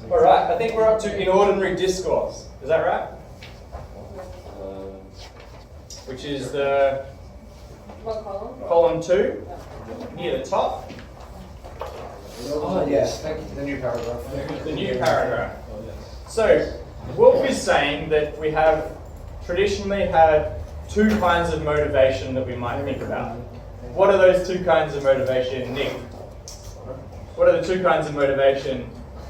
All right, I think we're up to inordinary discourse. Is that right? Which is the What column? column 2, near the top, Oh yes, thank you. The new paragraph. the new paragraph. So, Wolf is saying that we have traditionally had two kinds of motivation that we might think about. What are those two kinds of motivation, Nick? What are the two kinds of motivation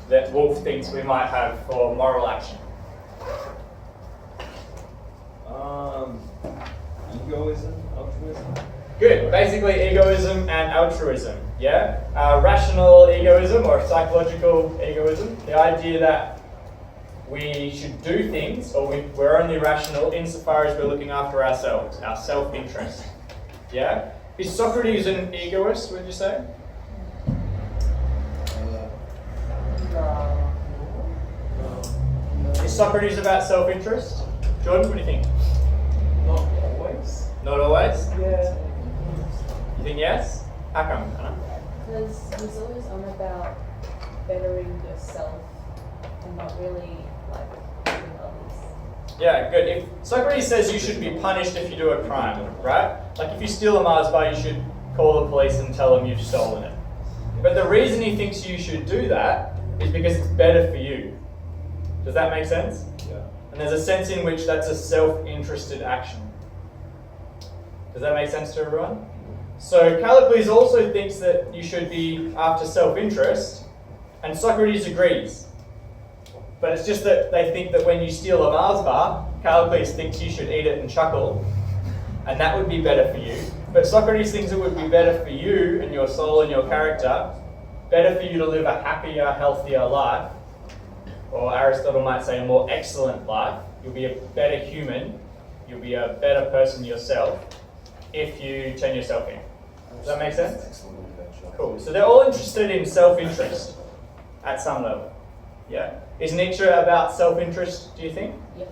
that Wolf thinks we might have for moral action? Egoism, altruism. Good. Basically, egoism and altruism. Yeah. Rational egoism or psychological egoism. The idea that we should do things, or we're only rational insofar as we're looking after ourselves, our self-interest. Yeah. Is Socrates an egoist? Would you say? Is Socrates about self-interest? Jordan, what do you think? Not always. Not always. Yeah. You think yes? How come, Hannah? Because he's always on about bettering yourself and not really like helping others. Yeah, good. If Socrates says you should be punished if you do a crime, right? Like if you steal a Mars bar, you should call the police and tell them you've stolen it. But the reason he thinks you should do that is because it's better for you. Does that make sense? Yeah. And there's a sense in which that's a self-interested action. Does that make sense to everyone? So Callicles also thinks that you should be after self-interest, and Socrates agrees. But it's just that they think that when you steal a Mars bar, Callicles thinks you should eat it and chuckle, and that would be better for you. But Socrates thinks it would be better for you and your soul and your character, better for you to live a happier, healthier life, or Aristotle might say a more excellent life. You'll be a better human, you'll be a better person yourself if you turn yourself in. Does that make sense? Cool. So they're all interested in self-interest at some level. Yeah? Is Nietzsche about self-interest, do you think? Yeah.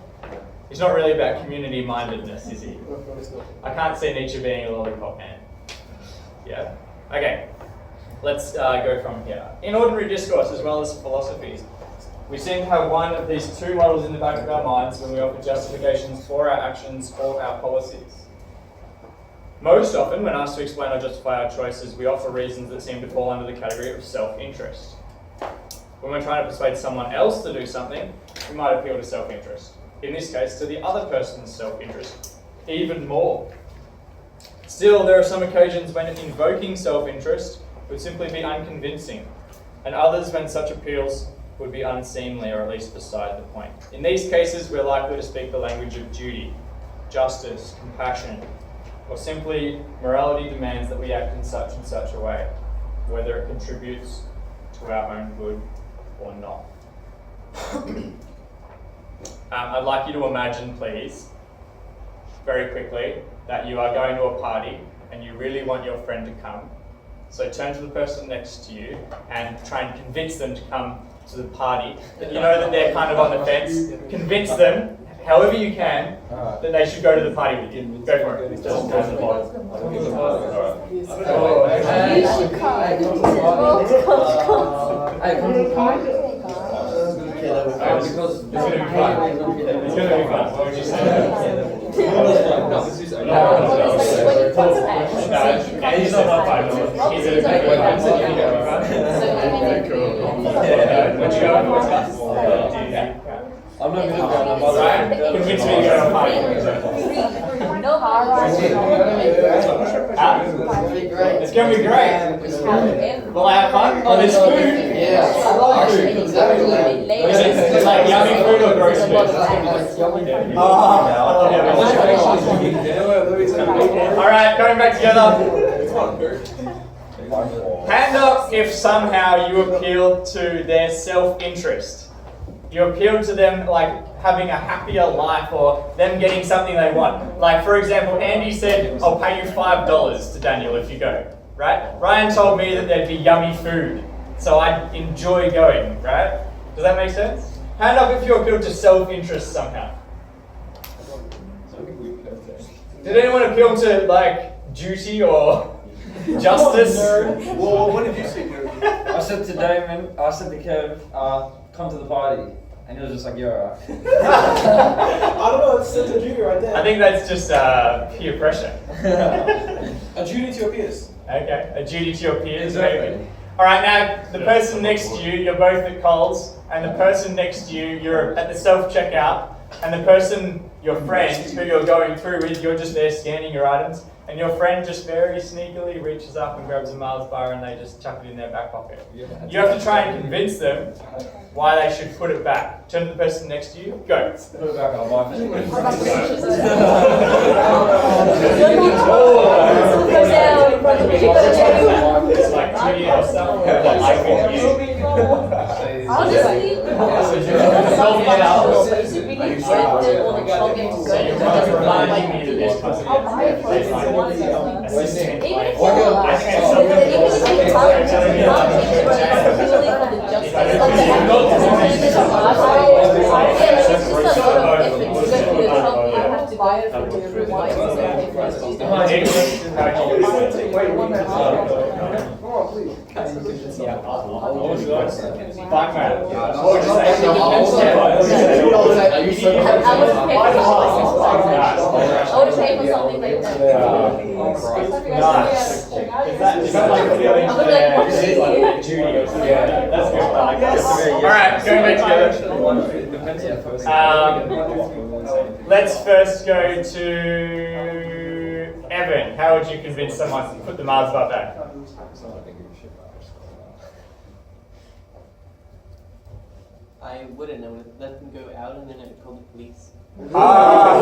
He's not really about community-mindedness, is he? I can't see Nietzsche being a lollipop man. Yeah? Okay. Let's go from here. In ordinary discourse as well as philosophy, we seem to have one of these two models in the back of our minds when we offer justifications for our actions or our policies. Most often, when asked to explain or justify our choices, we offer reasons that seem to fall under the category of self-interest. When we're trying to persuade someone else to do something, we might appeal to self-interest. In this case, to the other person's self-interest, even more. Still, there are some occasions when invoking self-interest would simply be unconvincing, and others when such appeals would be unseemly or at least beside the point. In these cases, we're likely to speak the language of duty, justice, compassion, or simply morality demands that we act in such and such a way, whether it contributes to our own good or not. I'd like you to imagine, please, very quickly, that you are going to a party and you really want your friend to come. So turn to the person next to you and try and convince them to come to the party. You know that they're kind of on the fence. Convince them, however you can, that they should go to the party with you. Go for it. You should come. Because It's going to be fun. It's going to be fun. What would you say? He's not on fire. He's in a What you going for? I'm not going to go. Convince me to go to a party. No harm. It's going to be great. Will I have fun? Oh, there's food. Yeah. I love food. Exactly. Is it like yummy food or gross food? Alright, going back together. Hand up if somehow you appealed to their self-interest. You appealed to them like having a happier life or them getting something they want. Like for example, Andy said, I'll pay you $5 to Daniel if you go, right? Ryan told me that there'd be yummy food, so I'd enjoy going, right? Does that make sense? Hand up if you appealed to self-interest somehow. Did anyone appeal to like duty or justice? Well, what did you say? I said to Damon, I said to Kev, come to the party, and he was just like, "You're alright." I don't know, it's sense of duty right there. I think that's just peer pressure. A duty to your peers. Okay, a duty to your peers, Exactly. maybe. All right, now the person next to you, you're both at Coles, and the person next to you, you're at the self-checkout, and the person, your friend, who you're going through with, you're just there scanning your items, and your friend just very sneakily reaches up and grabs a Mars bar and they just chuck it in their back pocket. You have to try and convince them why they should put it back. Turn to the person next to you, go. Put it back on my It's like Judy or stuff. Honestly, I would pay for something like that. Nice. Is that like feeling Judy or something? Yeah, that's good. I like that. Alright, going back together. Let's first go to Evan. How would you convince someone to put the Mars bar back? I wouldn't. I would let them go out and then I'd call the police. Ah, I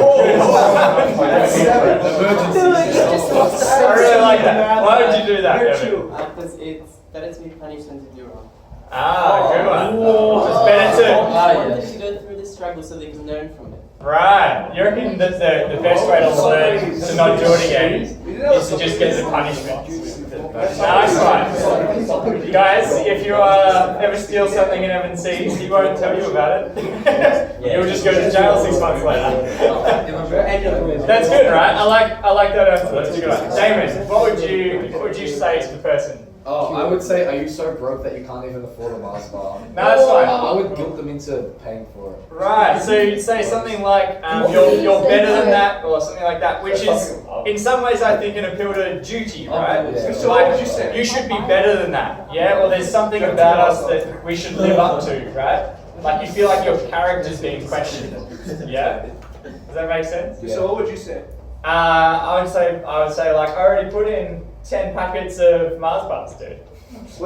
really like that. Why would you do that, Evan? Because it's better to be punished than to do wrong. Ah, good one. It's better to. I want them to go through the struggle so they can learn from it. Right. You reckon that the best way to learn to not do it again is to just get the punishment? Nice one. Guys, if you ever steal something and Evan sees, he won't tell you about it. You'll just go to jail 6 months later. That's good, right? I like that answer. That's a good one. Damon, what would you say to the person? Oh, I would say, are you so broke that you can't even afford a Mars bar? No, that's fine. I would guilt them into paying for it. Right, so you'd say something like, you're better than that, or something like that, which is, in some ways, I think, an appeal to duty, right? Yeah. So like, you should be better than that, yeah? Or there's something about us that we should live up to, right? Like, you feel like your character's being questioned, yeah? Does that make sense? Yeah. So what would you say? I would say, like, I already put in 10 packets of Mars bars, dude.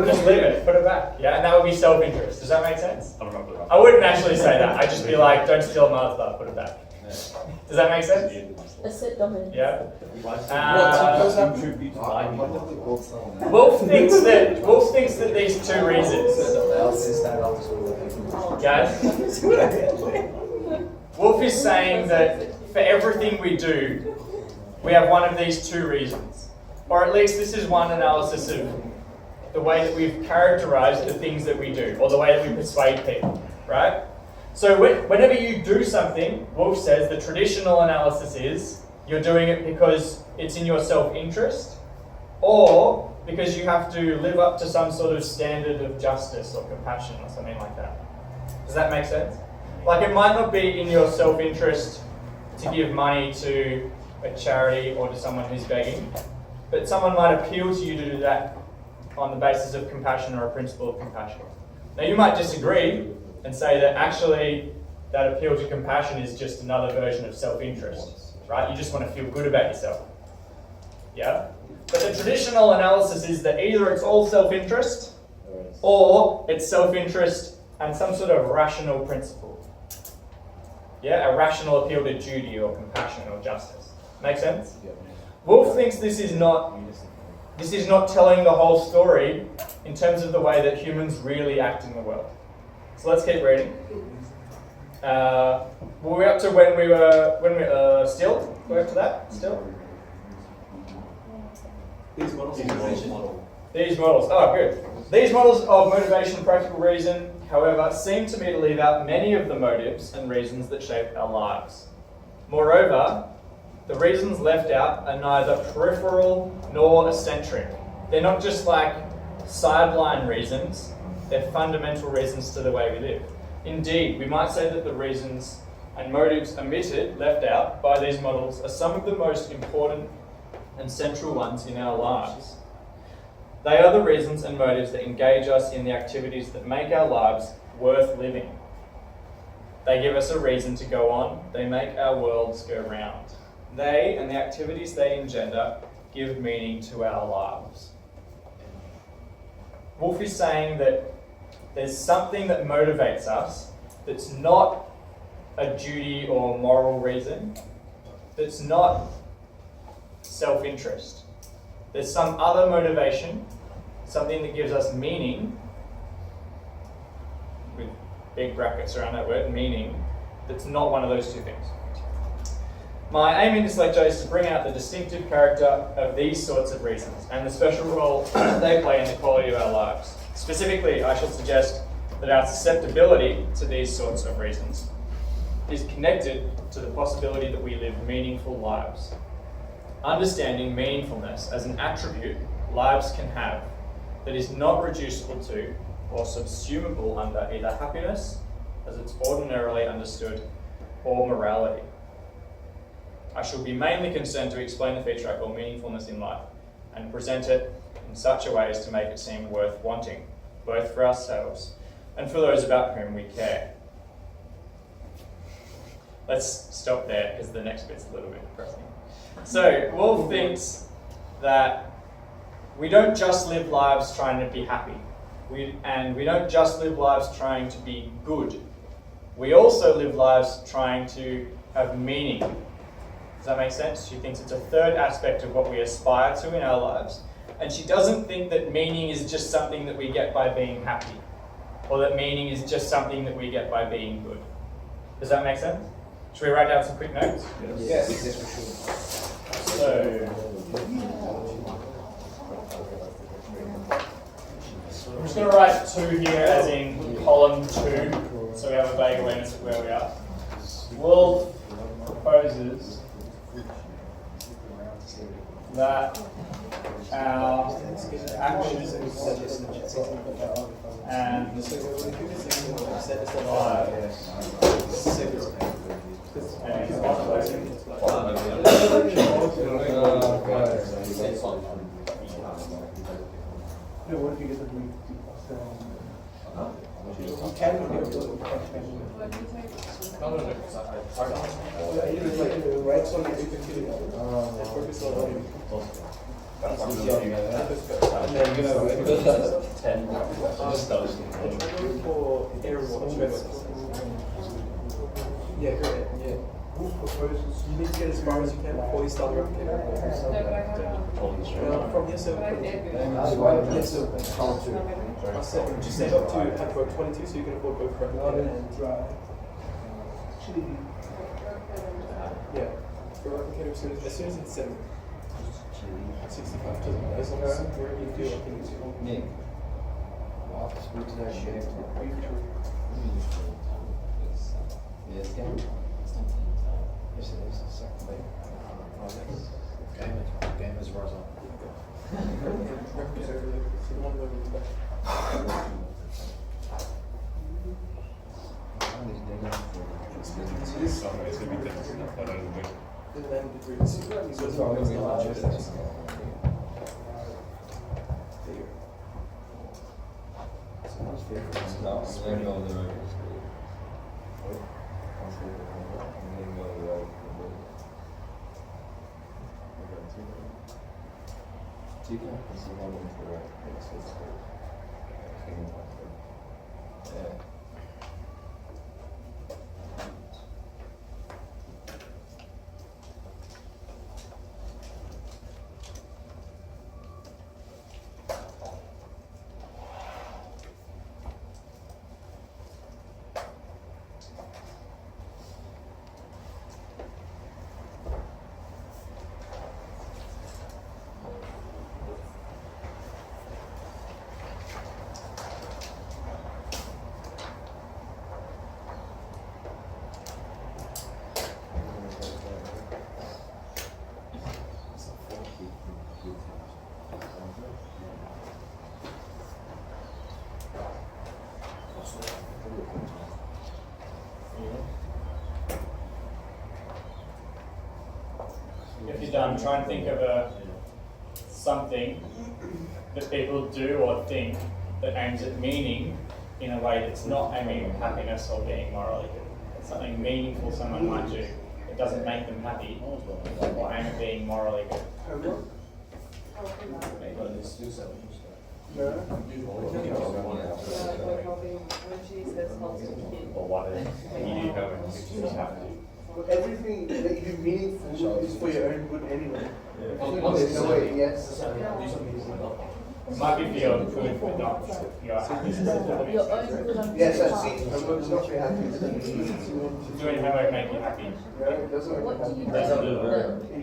Just leave it, put it back, yeah? And that would be self-interest. Does that make sense? I wouldn't actually say that. I'd just be like, don't steal a Mars bar, put it back. Does that make sense? That's it, Dominic. Yeah. Wolf Wolf thinks that these two reasons, guys. Wolf is saying that for everything we do, we have one of these two reasons, or at least this is one analysis of the way that we've characterized the things that we do, or the way that we persuade people, right? So whenever you do something, Wolf says the traditional analysis is you're doing it because it's in your self-interest, or because you have to live up to some sort of standard of justice or compassion or something like that. Does that make sense? Like, it might not be in your self-interest to give money to a charity or to someone who's begging, but someone might appeal to you to do that on the basis of compassion or a principle of compassion. Now, you might disagree and say that actually that appeal to compassion is just another version of self-interest, right? You just want to feel good about yourself. Yeah? But the traditional analysis is that either it's all self-interest or it's self-interest and some sort of rational principle. Yeah, a rational appeal to duty or compassion or justice. Make sense? Wolf thinks this is not telling the whole story in terms of the way that humans really act in the world. So let's keep reading. Were we up to when we were still? We're up to that? Still? These models. These models. Oh, good. These models of motivation and practical reason, however, seem to me to leave out many of the motives and reasons that shape our lives. Moreover, the reasons left out are neither peripheral nor eccentric. They're not just like sideline reasons, they're fundamental reasons to the way we live. Indeed, we might say that the reasons and motives omitted, left out, by these models are some of the most important and central ones in our lives. They are the reasons and motives that engage us in the activities that make our lives worth living. They give us a reason to go on. They make our worlds go round. They and the activities they engender give meaning to our lives. Wolf is saying that there's something that motivates us that's not a duty or moral reason, that's not self-interest. There's some other motivation, something that gives us meaning, with big brackets around that word, meaning, that's not one of those two things. My aim in this lecture is to bring out the distinctive character of these sorts of reasons and the special role they play in the quality of our lives. Specifically, I shall suggest that our susceptibility to these sorts of reasons is connected to the possibility that we live meaningful lives. Understanding meaningfulness as an attribute lives can have that is not reducible to or subsumable under either happiness, as it's ordinarily understood, or morality. I shall be mainly concerned to explain the feature I call meaningfulness in life and present it in such a way as to make it seem worth wanting, both for ourselves and for those about whom we care. Let's stop there because the next bit's a little bit depressing. So, Wolf thinks that we don't just live lives trying to be happy. We don't just live lives trying to be good. We also live lives trying to have meaning. Does that make sense? She thinks it's a third aspect of what we aspire to in our lives. And she doesn't think that meaning is just something that we get by being happy, or that meaning is just something that we get by being good. Does that make sense? Should we write down some quick notes? Yes, yes, for sure. So, I'm just going to write 2 here as in column 2, so we have a vague awareness of where we are. Wolf proposes that our actions and What if you get the brief? Right, so you can focus on yeah, great. Yeah. You need to get as far as you can before you start the replicator. From here, so yes, so I said just set up to have about 22, so you can afford both replicator and yeah. For replicator, as soon as it's 7. 65 doesn't matter. As long as wherever you do, I think it's cool. Nick. Yes, game. Yes, it is. Exactly. Game is right on. And then degree 2. So it's always the largest. No, I'm going to go the road. You can see how much the right yeah. you're done, try and think of something that people do or think that aims at meaning in a way that's not aiming at happiness or being morally good. It's something meaningful someone might do that doesn't make them happy or aim at being morally good. Homework? But let's do something. No. When she says helps the kid. Or what is you do homework, you just have to. Well, everything that you do meaningful is for your own good anyway. Yeah. In a way, yes. It might be for your good, but not your happiness. Your own good on Yes, I see. Homework is not for your happiness. Doing homework make you happy. No, it doesn't make What me do you happy. That's not do?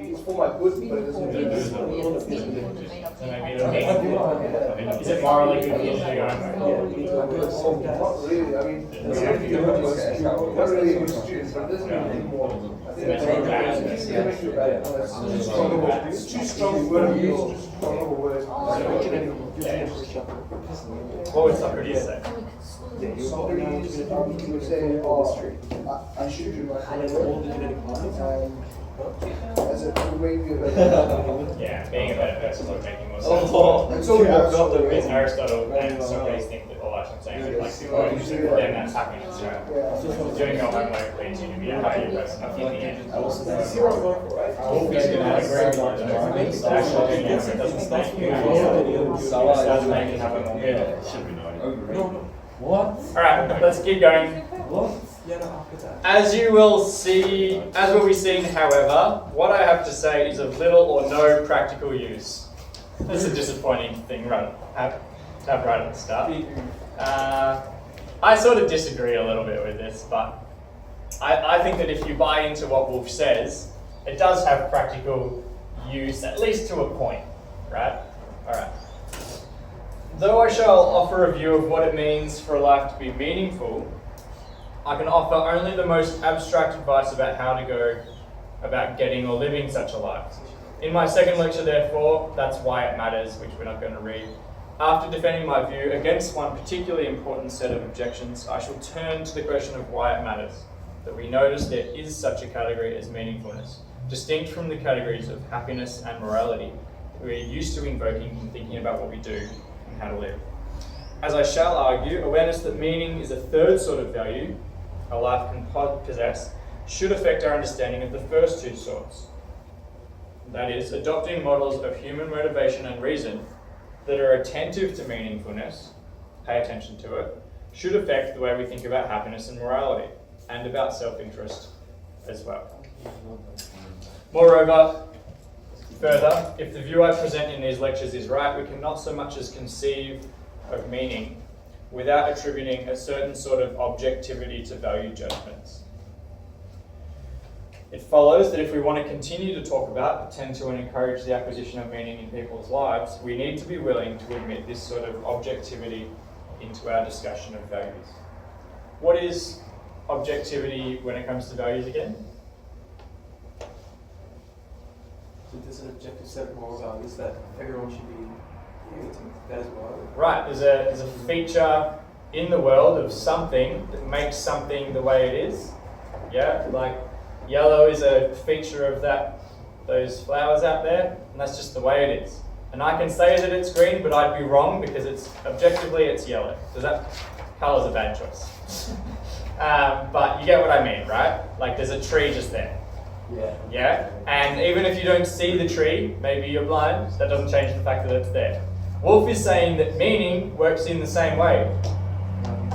It's for my good, but it doesn't do It's good. meaningful to make up So to maybe you. it'll be, is it morally good for you to do your homework? Not really. I mean, you don't do your homework. You're not really a good student, but it doesn't mean anymore. I think that's Make you bad. Make you bad. That's too strong a word. It's too strong a word. It's too strong a word. What would Socrates say? Socrates would say, oh, I should do my homework. As a way to Yeah, being a better person would make you more sense. It's all about Because Aristotle and Socrates think that all that's what I'm saying, like, then that's happiness, right? Yeah. Doing your homework leads you to be a happier person at the end. See what I'm going for, right? Wolf is going to have a great one, though. Actually doing your homework doesn't make you happier. It does make you have a more good. Should be What? Alright, let's keep going. What? Yeah, no, after that. As you will see, as will be seen, however, what I have to say is of little or no practical use. That's a disappointing thing to have right at the start. I sort of disagree a little bit with this, but I think that if you buy into what Wolf says, it does have practical use, at least to a point, right? Alright. Though I shall offer a view of what it means for a life to be meaningful, I can offer only the most abstract advice about how to go about getting or living such a life. In my second lecture, therefore, that's why it matters, which we're not going to read. After defending my view against one particularly important set of objections, I shall turn to the question of why it matters, that we notice there is such a category as meaningfulness, distinct from the categories of happiness and morality that we are used to invoking when thinking about what we do and how to live. As I shall argue, awareness that meaning is a third sort of value a life can possess should affect our understanding of the first two sorts. That is, adopting models of human motivation and reason that are attentive to meaningfulness, pay attention to it, should affect the way we think about happiness and morality, and about self-interest as well. Moreover, further, if the view I present in these lectures is right, we can not so much as conceive of meaning without attributing a certain sort of objectivity to value judgments. It follows that if we want to continue to talk about, attend to and encourage the acquisition of meaning in people's lives, we need to be willing to admit this sort of objectivity into our discussion of values. What is objectivity when it comes to values again? So there's an objective set of moral values that everyone should be able to that as well. Right, there's a feature in the world of something that makes something the way it is. Yeah, like yellow is a feature of those flowers out there, and that's just the way it is. And I can say that it's green, but I'd be wrong because it's objectively it's yellow. So that colour's a bad choice. But you get what I mean, right? Like there's a tree just there. Yeah? And even if you don't see the tree, maybe you're blind, that doesn't change the fact that it's there. Wolf is saying that meaning works in the same way.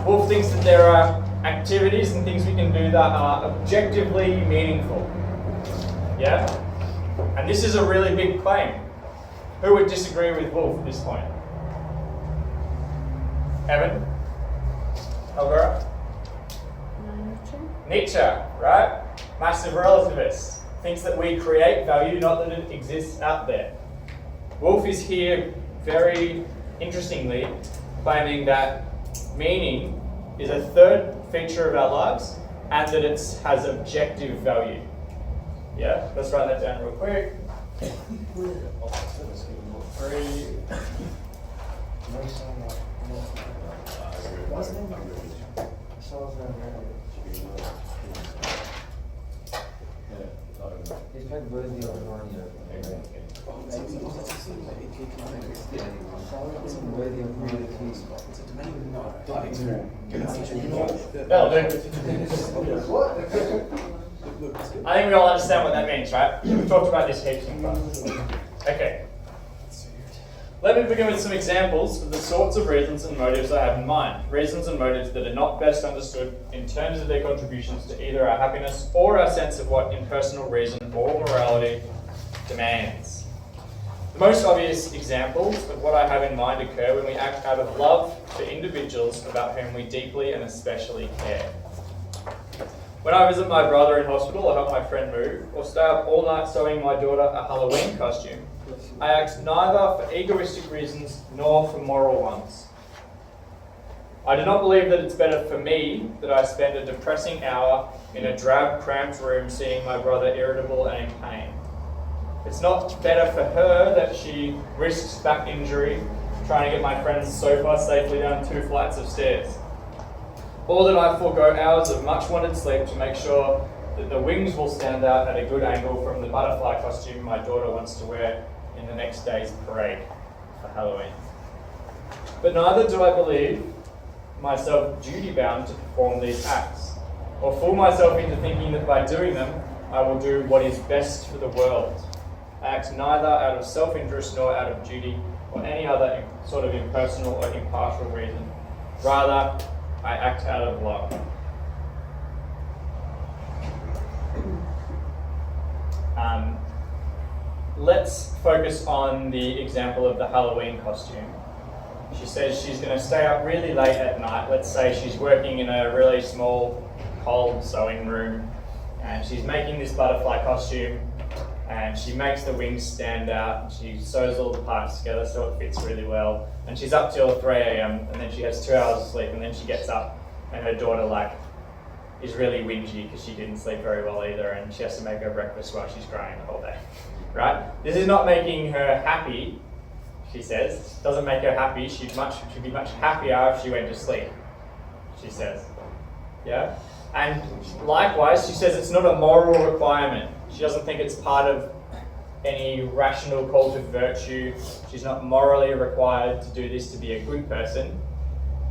Wolf thinks that there are activities and things we can do that are objectively meaningful. Yeah? And this is a really big claim. Who would disagree with Wolf at this point? Evan? Elvira? Nietzsche, right? Massive relativist. Thinks that we create value, not that it exists out there. Wolf is here very interestingly claiming that meaning is a third feature of our lives and that it has objective value. Yeah, let's write that down real quick. 3. His like worthy of Narnia. Worthy of Narnia. That'll do. I think we all understand what that means, right? We've talked about this heaps in class. Okay. Let me begin with some examples of the sorts of reasons and motives I have in mind. Reasons and motives that are not best understood in terms of their contributions to either our happiness or our sense of what impersonal reason or morality demands. The most obvious examples of what I have in mind occur when we act out of love for individuals about whom we deeply and especially care. When I visit my brother in hospital or help my friend move, or stay up all night sewing my daughter a Halloween costume, I act neither for egoistic reasons nor for moral ones. I do not believe that it's better for me that I spend a depressing hour in a drab, cramped room seeing my brother irritable and in pain. It's not better for her that she risks back injury trying to get my friend's sofa safely down 2 flights of stairs. Or that I forego hours of much wanted sleep to make sure that the wings will stand out at a good angle from the butterfly costume my daughter wants to wear in the next day's parade for Halloween. But neither do I believe myself duty-bound to perform these acts, or fool myself into thinking that by doing them, I will do what is best for the world. I act neither out of self-interest nor out of duty or any other sort of impersonal or impartial reason. Rather, I act out of love. Let's focus on the example of the Halloween costume. She says she's going to stay up really late at night. Let's say she's working in a really small, cold sewing room, and she's making this butterfly costume, and she makes the wings stand out, and she sews all the parts together so it fits really well, and she's up till 3 a.m. and then she has 2 hours of sleep, and then she gets up and her daughter is really whingy because she didn't sleep very well either, and she has to make her breakfast while she's crying the whole day, right? This is not making her happy, she says. It doesn't make her happy. She'd be much happier if she went to sleep, she says. Yeah? And likewise, she says it's not a moral requirement. She doesn't think it's part of any rational cult of virtue. She's not morally required to do this to be a good person.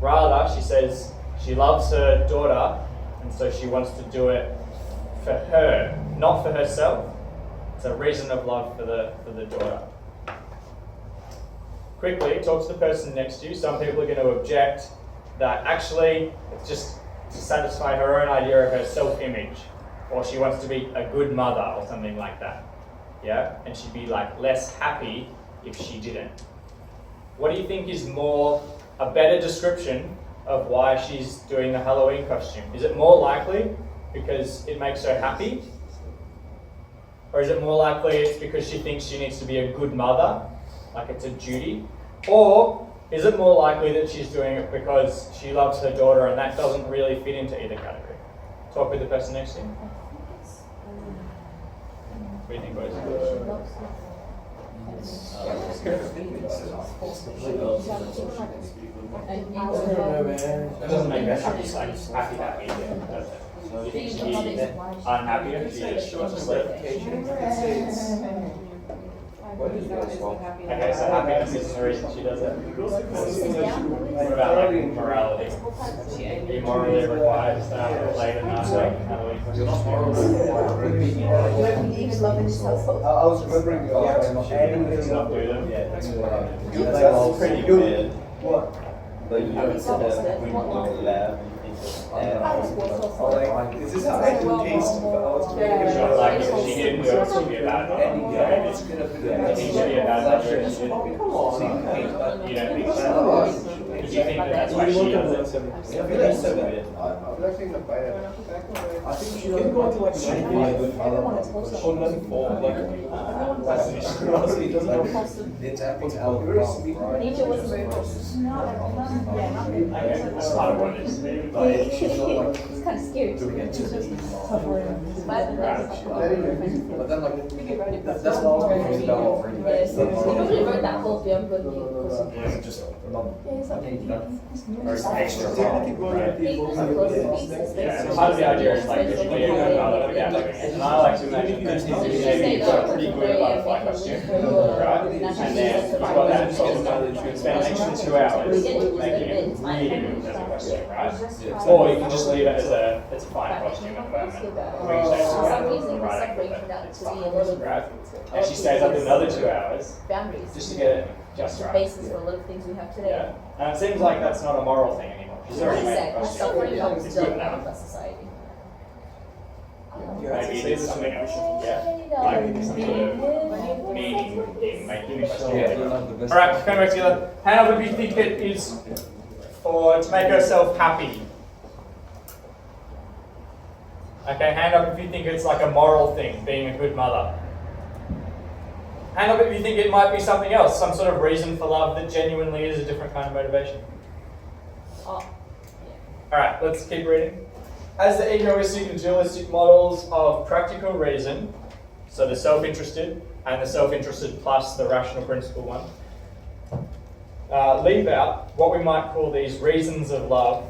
Rather, she says she loves her daughter, and so she wants to do it for her, not for herself. It's a reason of love for the daughter. Quickly, talk to the person next to you. Some people are going to object that actually it's just to satisfy her own idea of her self-image, or she wants to be a good mother or something like that. Yeah? And she'd be less happy if she didn't. What do you think is a better description of why she's doing the Halloween costume? Is it more likely because it makes her happy? Or is it more likely it's because she thinks she needs to be a good mother, like it's a duty? Or is it more likely that she's doing it because she loves her daughter and that doesn't really fit into either category? Talk with the person next to you. What do you think, boys? It doesn't make her happy, happy, does it? You think she'd be unhappy if she just wants to sleep? Okay, so happiness is the reason she does it. What about morality? Are you morally required to stay up late at night like Halloween? I was remembering Does not do them? that's pretty good. What? But you don't sit there when you go to the lab and Is this how I do taste? Sure, if she didn't do it, she'd be a bad mother. You think she'd be a bad mother if she didn't? You don't think so? Do you think that's why she does it? I think she doesn't want to honestly, it doesn't very sweet. Nature was very close. Okay, that's part of what it is. It's kind of scary. But then that's not what it's about. Yes, he really wrote that whole film good news. Just a number. Yeah, it's okay. Or it's extra Technically, wrong, going right? to be People involved close in to the pieces, Yeah, basically. and part of the idea is like, could you be a good mother without doing it? And I like to imagine that maybe you've got a pretty good butterfly costume, right? And then you've got that sort of knowledge, you can spend an extra 2 hours making it really good as a costume, right? Or you can just leave it as a fine costume at the moment. We can say For some it's reason, right, separating that it's to be a fine, lot of right? And she stays up another 2 hours boundaries. just to get it just The right. basis for a lot of things we have today. Yeah, and it seems like that's not a moral thing anymore. She's already made a Exactly. costume. Suffering comes It's still good part enough. of our society. Maybe it is something else. Yeah, like some sort of meaning in making the costume. Alright, come back together. Hand up if you think it is to make herself happy. Okay, hand up if you think it's like a moral thing, being a good mother. Hand up if you think it might be something else, some sort of reason for love that genuinely is a different kind of motivation. Oh, Alright, let's keep reading. As the egoistic and dualistic models of practical reason, so the self-interested and the self-interested plus the rational principle one, leave out what we might call these reasons of love,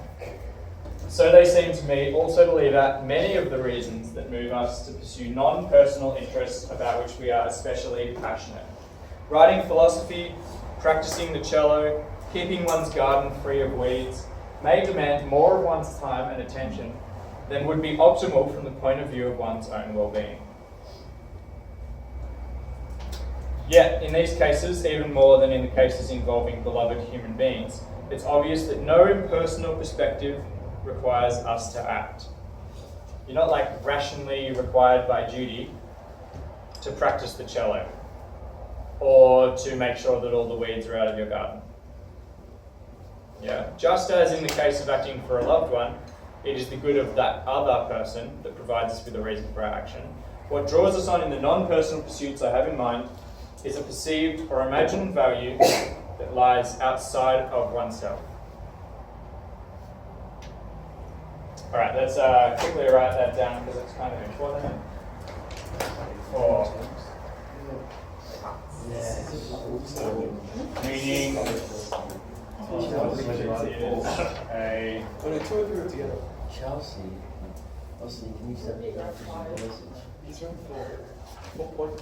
so they seem to me also to leave out many of the reasons that move us to pursue non-personal interests about which we are especially passionate. Writing philosophy, practicing the cello, keeping one's garden free of weeds, may demand more of one's time and attention than would be optimal from the point of view of one's own well-being. Yet, in these cases, even more than in the cases involving beloved human beings, it's obvious that no impersonal perspective requires us to act. You're not like rationally required by duty to practice the cello or to make sure that all the weeds are out of your garden. Yeah, just as in the case of acting for a loved one, it is the good of that other person that provides us with a reason for our action. What draws us on in the non-personal pursuits I have in mind is a perceived or imagined value that lies outside of oneself. All right, let's quickly write that down because it's kind of important. Meaning is a Oh no, two of you are together. Chelsea. Also, can you send me that He's around what?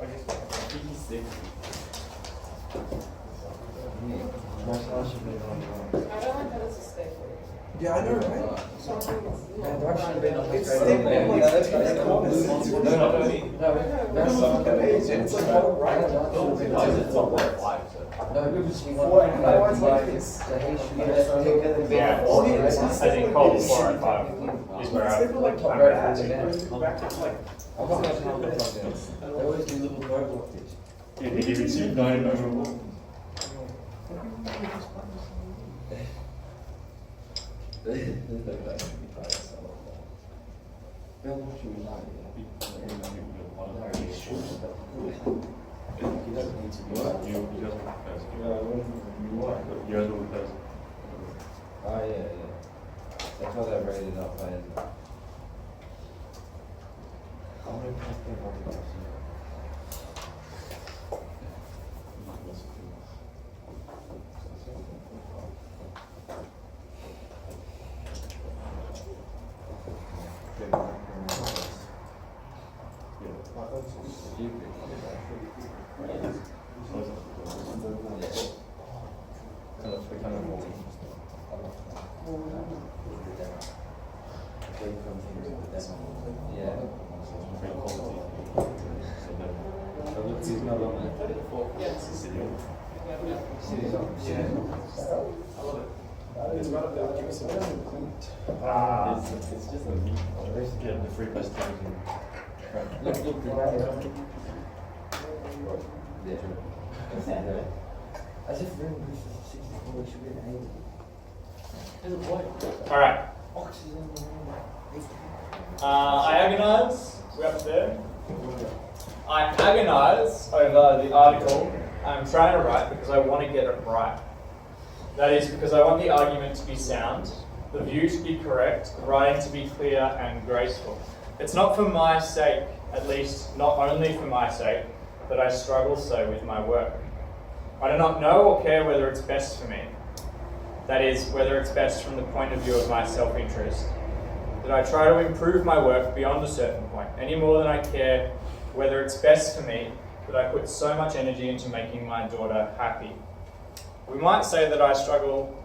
I guess yeah, I know, right? It's thick, man. Like, it's it's like all right. yeah, I think call 4 and 5 is where It's never like I'm back to like. Yeah, did you receive 9 overall? Oh yeah. That's what I rated up and It's about to give me some. It's just a meat. Yeah, the 3 plus 2 As if room is 64, it should be an 80. All right. Oxygen in the room. I agonize. We're up there. I agonize over the article I'm trying to write because I want to get it right. That is because I want the argument to be sound, the view to be correct, the writing to be clear and graceful. It's not for my sake, at least not only for my sake, that I struggle so with my work. I do not know or care whether it's best for me. That is, whether it's best from the point of view of my self-interest. That I try to improve my work beyond a certain point, any more than I care whether it's best for me that I put so much energy into making my daughter happy. We might say that I struggle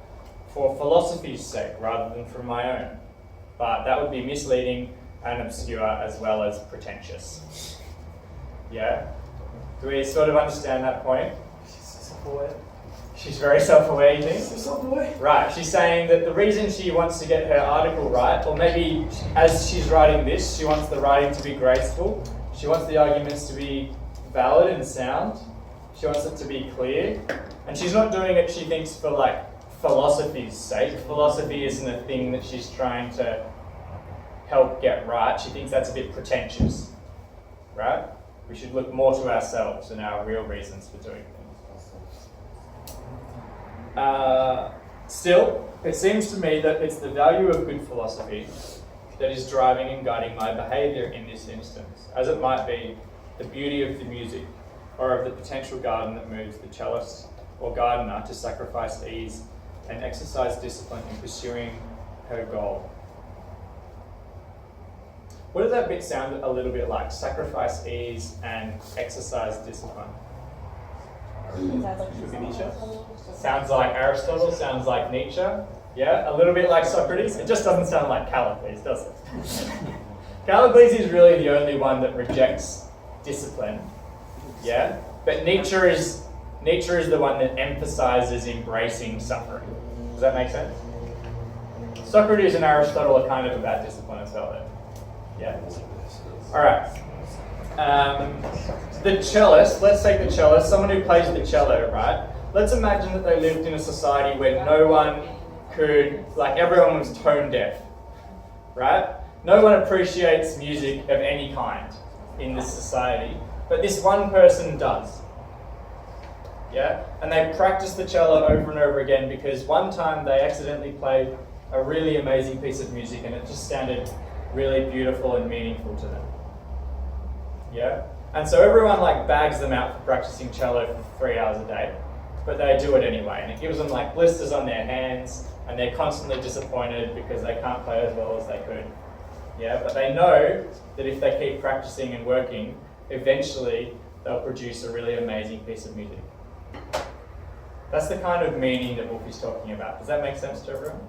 for philosophy's sake rather than for my own, but that would be misleading and obscure as well as pretentious. Yeah? Do we sort of understand that point? She's self-aware. She's very self-aware, you think? She's self-aware. Right, she's saying that the reason she wants to get her article right, or maybe as she's writing this, she wants the writing to be graceful, she wants the arguments to be valid and sound, she wants it to be clear, and she's not doing it, she thinks, for like philosophy's sake. Philosophy isn't a thing that she's trying to help get right. She thinks that's a bit pretentious, right? We should look more to ourselves and our real reasons for doing things. Still, it seems to me that it's the value of good philosophy that is driving and guiding my behaviour in this instance, as it might be the beauty of the music, or of the potential garden that moves the cellist or gardener to sacrifice ease and exercise discipline in pursuing her goal. What does that bit sound a little bit like? Sacrifice ease and exercise discipline. Sounds like Aristotle, sounds like Nietzsche. Yeah, a little bit like Socrates. It just doesn't sound like Callicles, does it? Callicles is really the only one that rejects discipline. Yeah, but Nietzsche is the one that emphasizes embracing suffering. Does that make sense? Socrates and Aristotle are kind of about discipline as well, then. Yeah. All right. The cellist, let's take the cellist, someone who plays the cello, right? Let's imagine that they lived in a society where no one could, like everyone was tone deaf, right? No one appreciates music of any kind in this society, but this one person does. Yeah? And they practice the cello over and over again because one time they accidentally played a really amazing piece of music and it just sounded really beautiful and meaningful to them. Yeah? And so everyone like bags them out for practicing cello for 3 hours a day, but they do it anyway, and it gives them like blisters on their hands, and they're constantly disappointed because they can't play as well as they could. Yeah, but they know that if they keep practicing and working, eventually they'll produce a really amazing piece of music. That's the kind of meaning that Wolf is talking about. Does that make sense to everyone?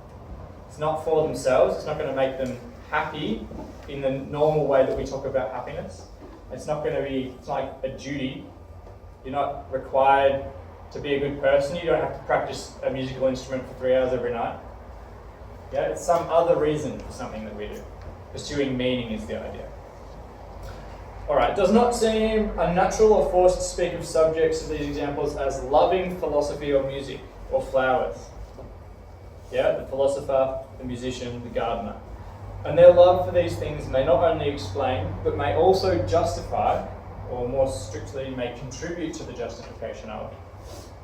It's not for themselves, it's not going to make them happy in the normal way that we talk about happiness. It's not going to be, it's like a duty. You're not required to be a good person. You don't have to practice a musical instrument for 3 hours every night. Yeah, it's some other reason for something that we do. Pursuing meaning is the idea. Alright, it does not seem unnatural or forced to speak of subjects of these examples as loving philosophy or music or flowers. Yeah, the philosopher, the musician, the gardener. And their love for these things may not only explain, but may also justify, or more strictly may contribute to the justification of,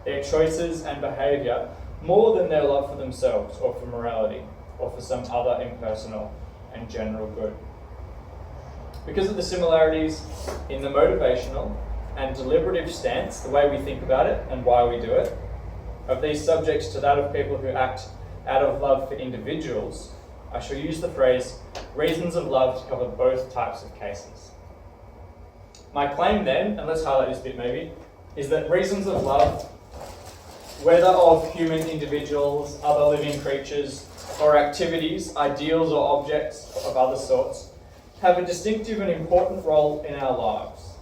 their choices and behaviour more than their love for themselves or for morality or for some other impersonal and general good. Because of the similarities in the motivational and deliberative stance, the way we think about it and why we do it, of these subjects to that of people who act out of love for individuals, I shall use the phrase reasons of love to cover both types of cases. My claim then, and let's highlight this bit maybe, is that reasons of love, whether of human individuals, other living creatures, or activities, ideals or objects of other sorts, have a distinctive and important role in our lives.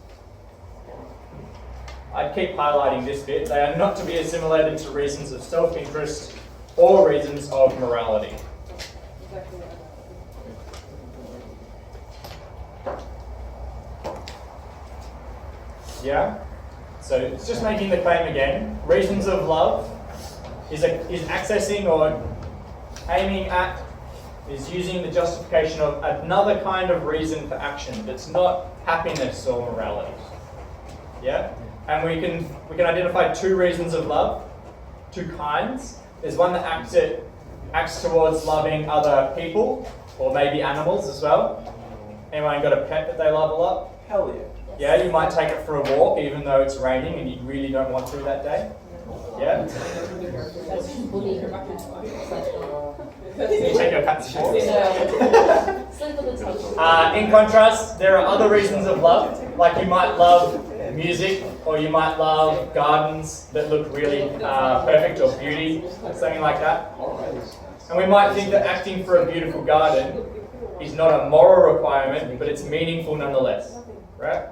I'd keep highlighting this bit. They are not to be assimilated to reasons of self-interest or reasons of morality. Yeah? So it's just making the claim again. Reasons of love is accessing or aiming at, is using the justification of another kind of reason for action that's not happiness or morality. Yeah? And we can identify two reasons of love, two kinds. There's one that acts towards loving other people, or maybe animals as well. Anyone got a pet that they love a lot? Hell yeah. Yeah, you might take it for a walk even though it's raining and you really don't want to that day. Yeah? That's bullying. Can you take your pants off? Sleep on the table. In contrast, there are other reasons of love. Like you might love music, or you might love gardens that look really perfect, or beauty, something like that. And we might think that acting for a beautiful garden is not a moral requirement, but it's meaningful nonetheless, right?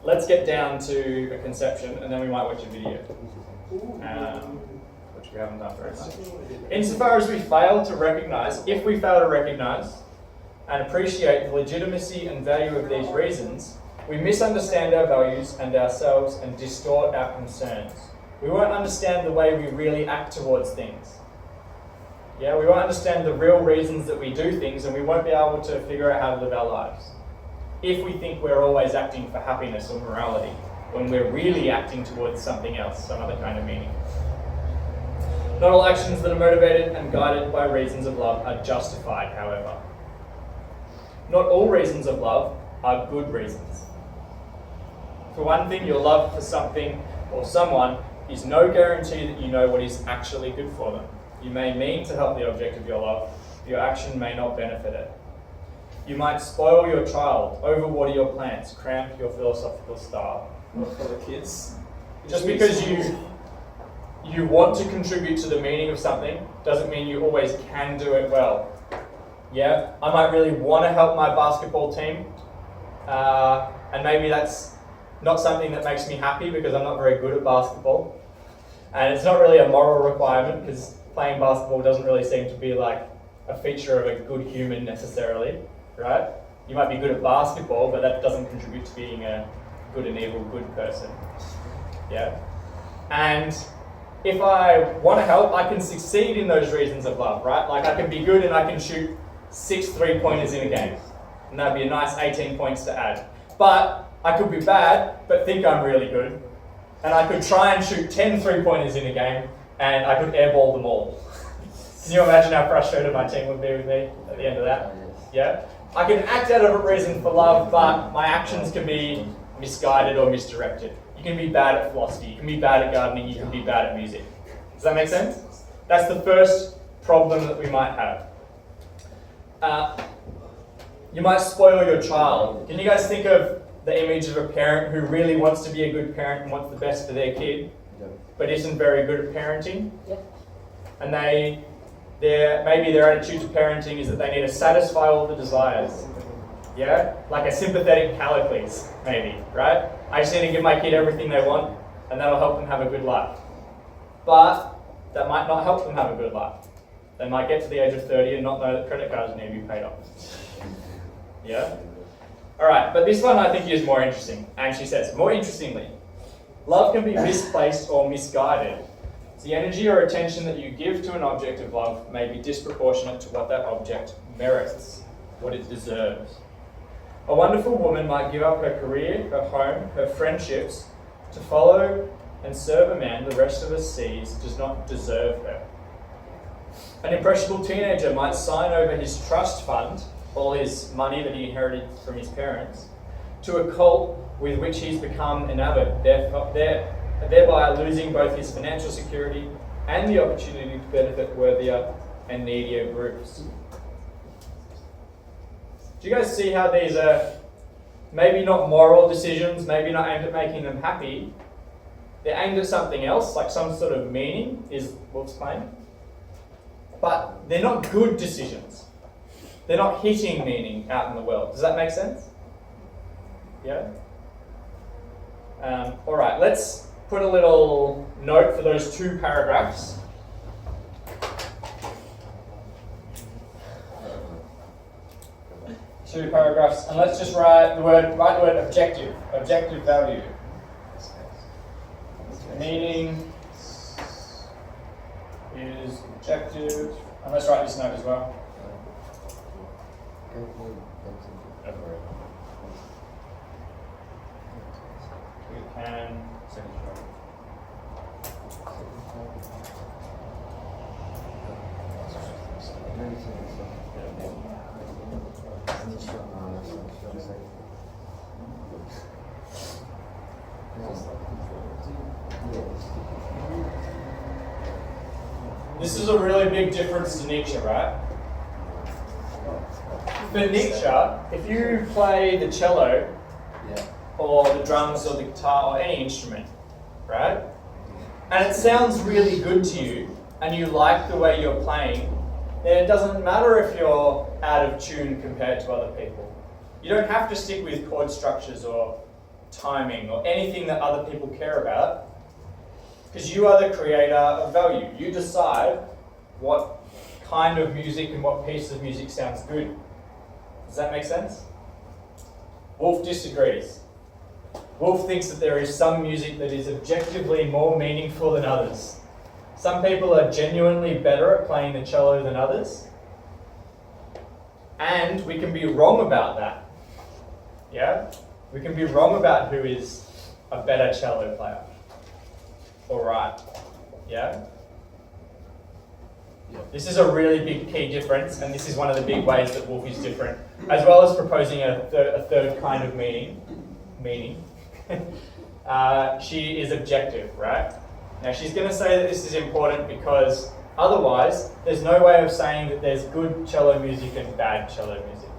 Let's get down to a conception, and then we might watch a video, which we haven't done very much. Insofar as we fail to recognize, if we fail to recognize and appreciate the legitimacy and value of these reasons, we misunderstand our values and ourselves and distort our concerns. We won't understand the way we really act towards things. Yeah, we won't understand the real reasons that we do things, and we won't be able to figure out how to live our lives if we think we're always acting for happiness or morality, when we're really acting towards something else, some other kind of meaning. Not all actions that are motivated and guided by reasons of love are justified, however. Not all reasons of love are good reasons. For one thing, your love for something or someone is no guarantee that you know what is actually good for them. You may mean to help the object of your love, your action may not benefit it. You might spoil your child, overwater your plants, cramp your philosophical style. For the kids. Just because you want to contribute to the meaning of something doesn't mean you always can do it well. Yeah, I might really want to help my basketball team, and maybe that's not something that makes me happy because I'm not very good at basketball. And it's not really a moral requirement because playing basketball doesn't really seem to be like a feature of a good human necessarily, right? You might be good at basketball, but that doesn't contribute to being a good and evil good person. Yeah? And if I want to help, I can succeed in those reasons of love, right? Like I can be good and I can shoot 6 3-pointers in a game. And that'd be a nice 18 points to add. But I could be bad, but think I'm really good. And I could try and shoot 10 3-pointers in a game, and I could airball them all. Can you imagine how frustrated my team would be with me at the end of that? Yeah? I can act out of a reason for love, but my actions can be misguided or misdirected. You can be bad at philosophy, you can be bad at gardening, you can be bad at music. Does that make sense? That's the first problem that we might have. You might spoil your child. Can you guys think of the image of a parent who really wants to be a good parent and wants the best for their kid, but isn't very good at parenting? Yep. And maybe their attitude to parenting is that they need to satisfy all the desires. Yeah? Like a sympathetic Callicles, maybe, right? I just need to give my kid everything they want, and that'll help them have a good life. But that might not help them have a good life. They might get to the age of 30 and not know that credit cards need to be paid off. Yeah? Alright, but this one I think is more interesting. And she says, more interestingly, love can be misplaced or misguided. The energy or attention that you give to an object of love may be disproportionate to what that object merits, what it deserves. A wonderful woman might give up her career, her home, her friendships to follow and serve a man the rest of us sees does not deserve her. An impressionable teenager might sign over his trust fund, all his money that he inherited from his parents, to a cult with which he's become enamored, thereby losing both his financial security and the opportunity to benefit worthier and needier groups. Do you guys see how these are maybe not moral decisions, maybe not aimed at making them happy? They're aimed at something else, like some sort of meaning, is Wolf's claim. But they're not good decisions. They're not hitting meaning out in the world. Does that make sense? Yeah? Alright, let's put a little note for those 2 paragraphs. Two paragraphs, and let's just write the word objective value. Meaning is objective, and let's write this note as well. We can This is a really big difference to Nietzsche, right? For Nietzsche, if you play the cello, or the drums, or the guitar, or any instrument, right? And it sounds really good to you, and you like the way you're playing, then it doesn't matter if you're out of tune compared to other people. You don't have to stick with chord structures or timing or anything that other people care about, because you are the creator of value. You decide what kind of music and what piece of music sounds good. Does that make sense? Wolf disagrees. Wolf thinks that there is some music that is objectively more meaningful than others. Some people are genuinely better at playing the cello than others, and we can be wrong about that. Yeah? We can be wrong about who is a better cello player. Alright. Yeah? This is a really big key difference, and this is one of the big ways that Wolf is different, as well as proposing a third kind of meaning. She is objective, right? Now she's going to say that this is important because otherwise there's no way of saying that there's good cello music and bad cello music.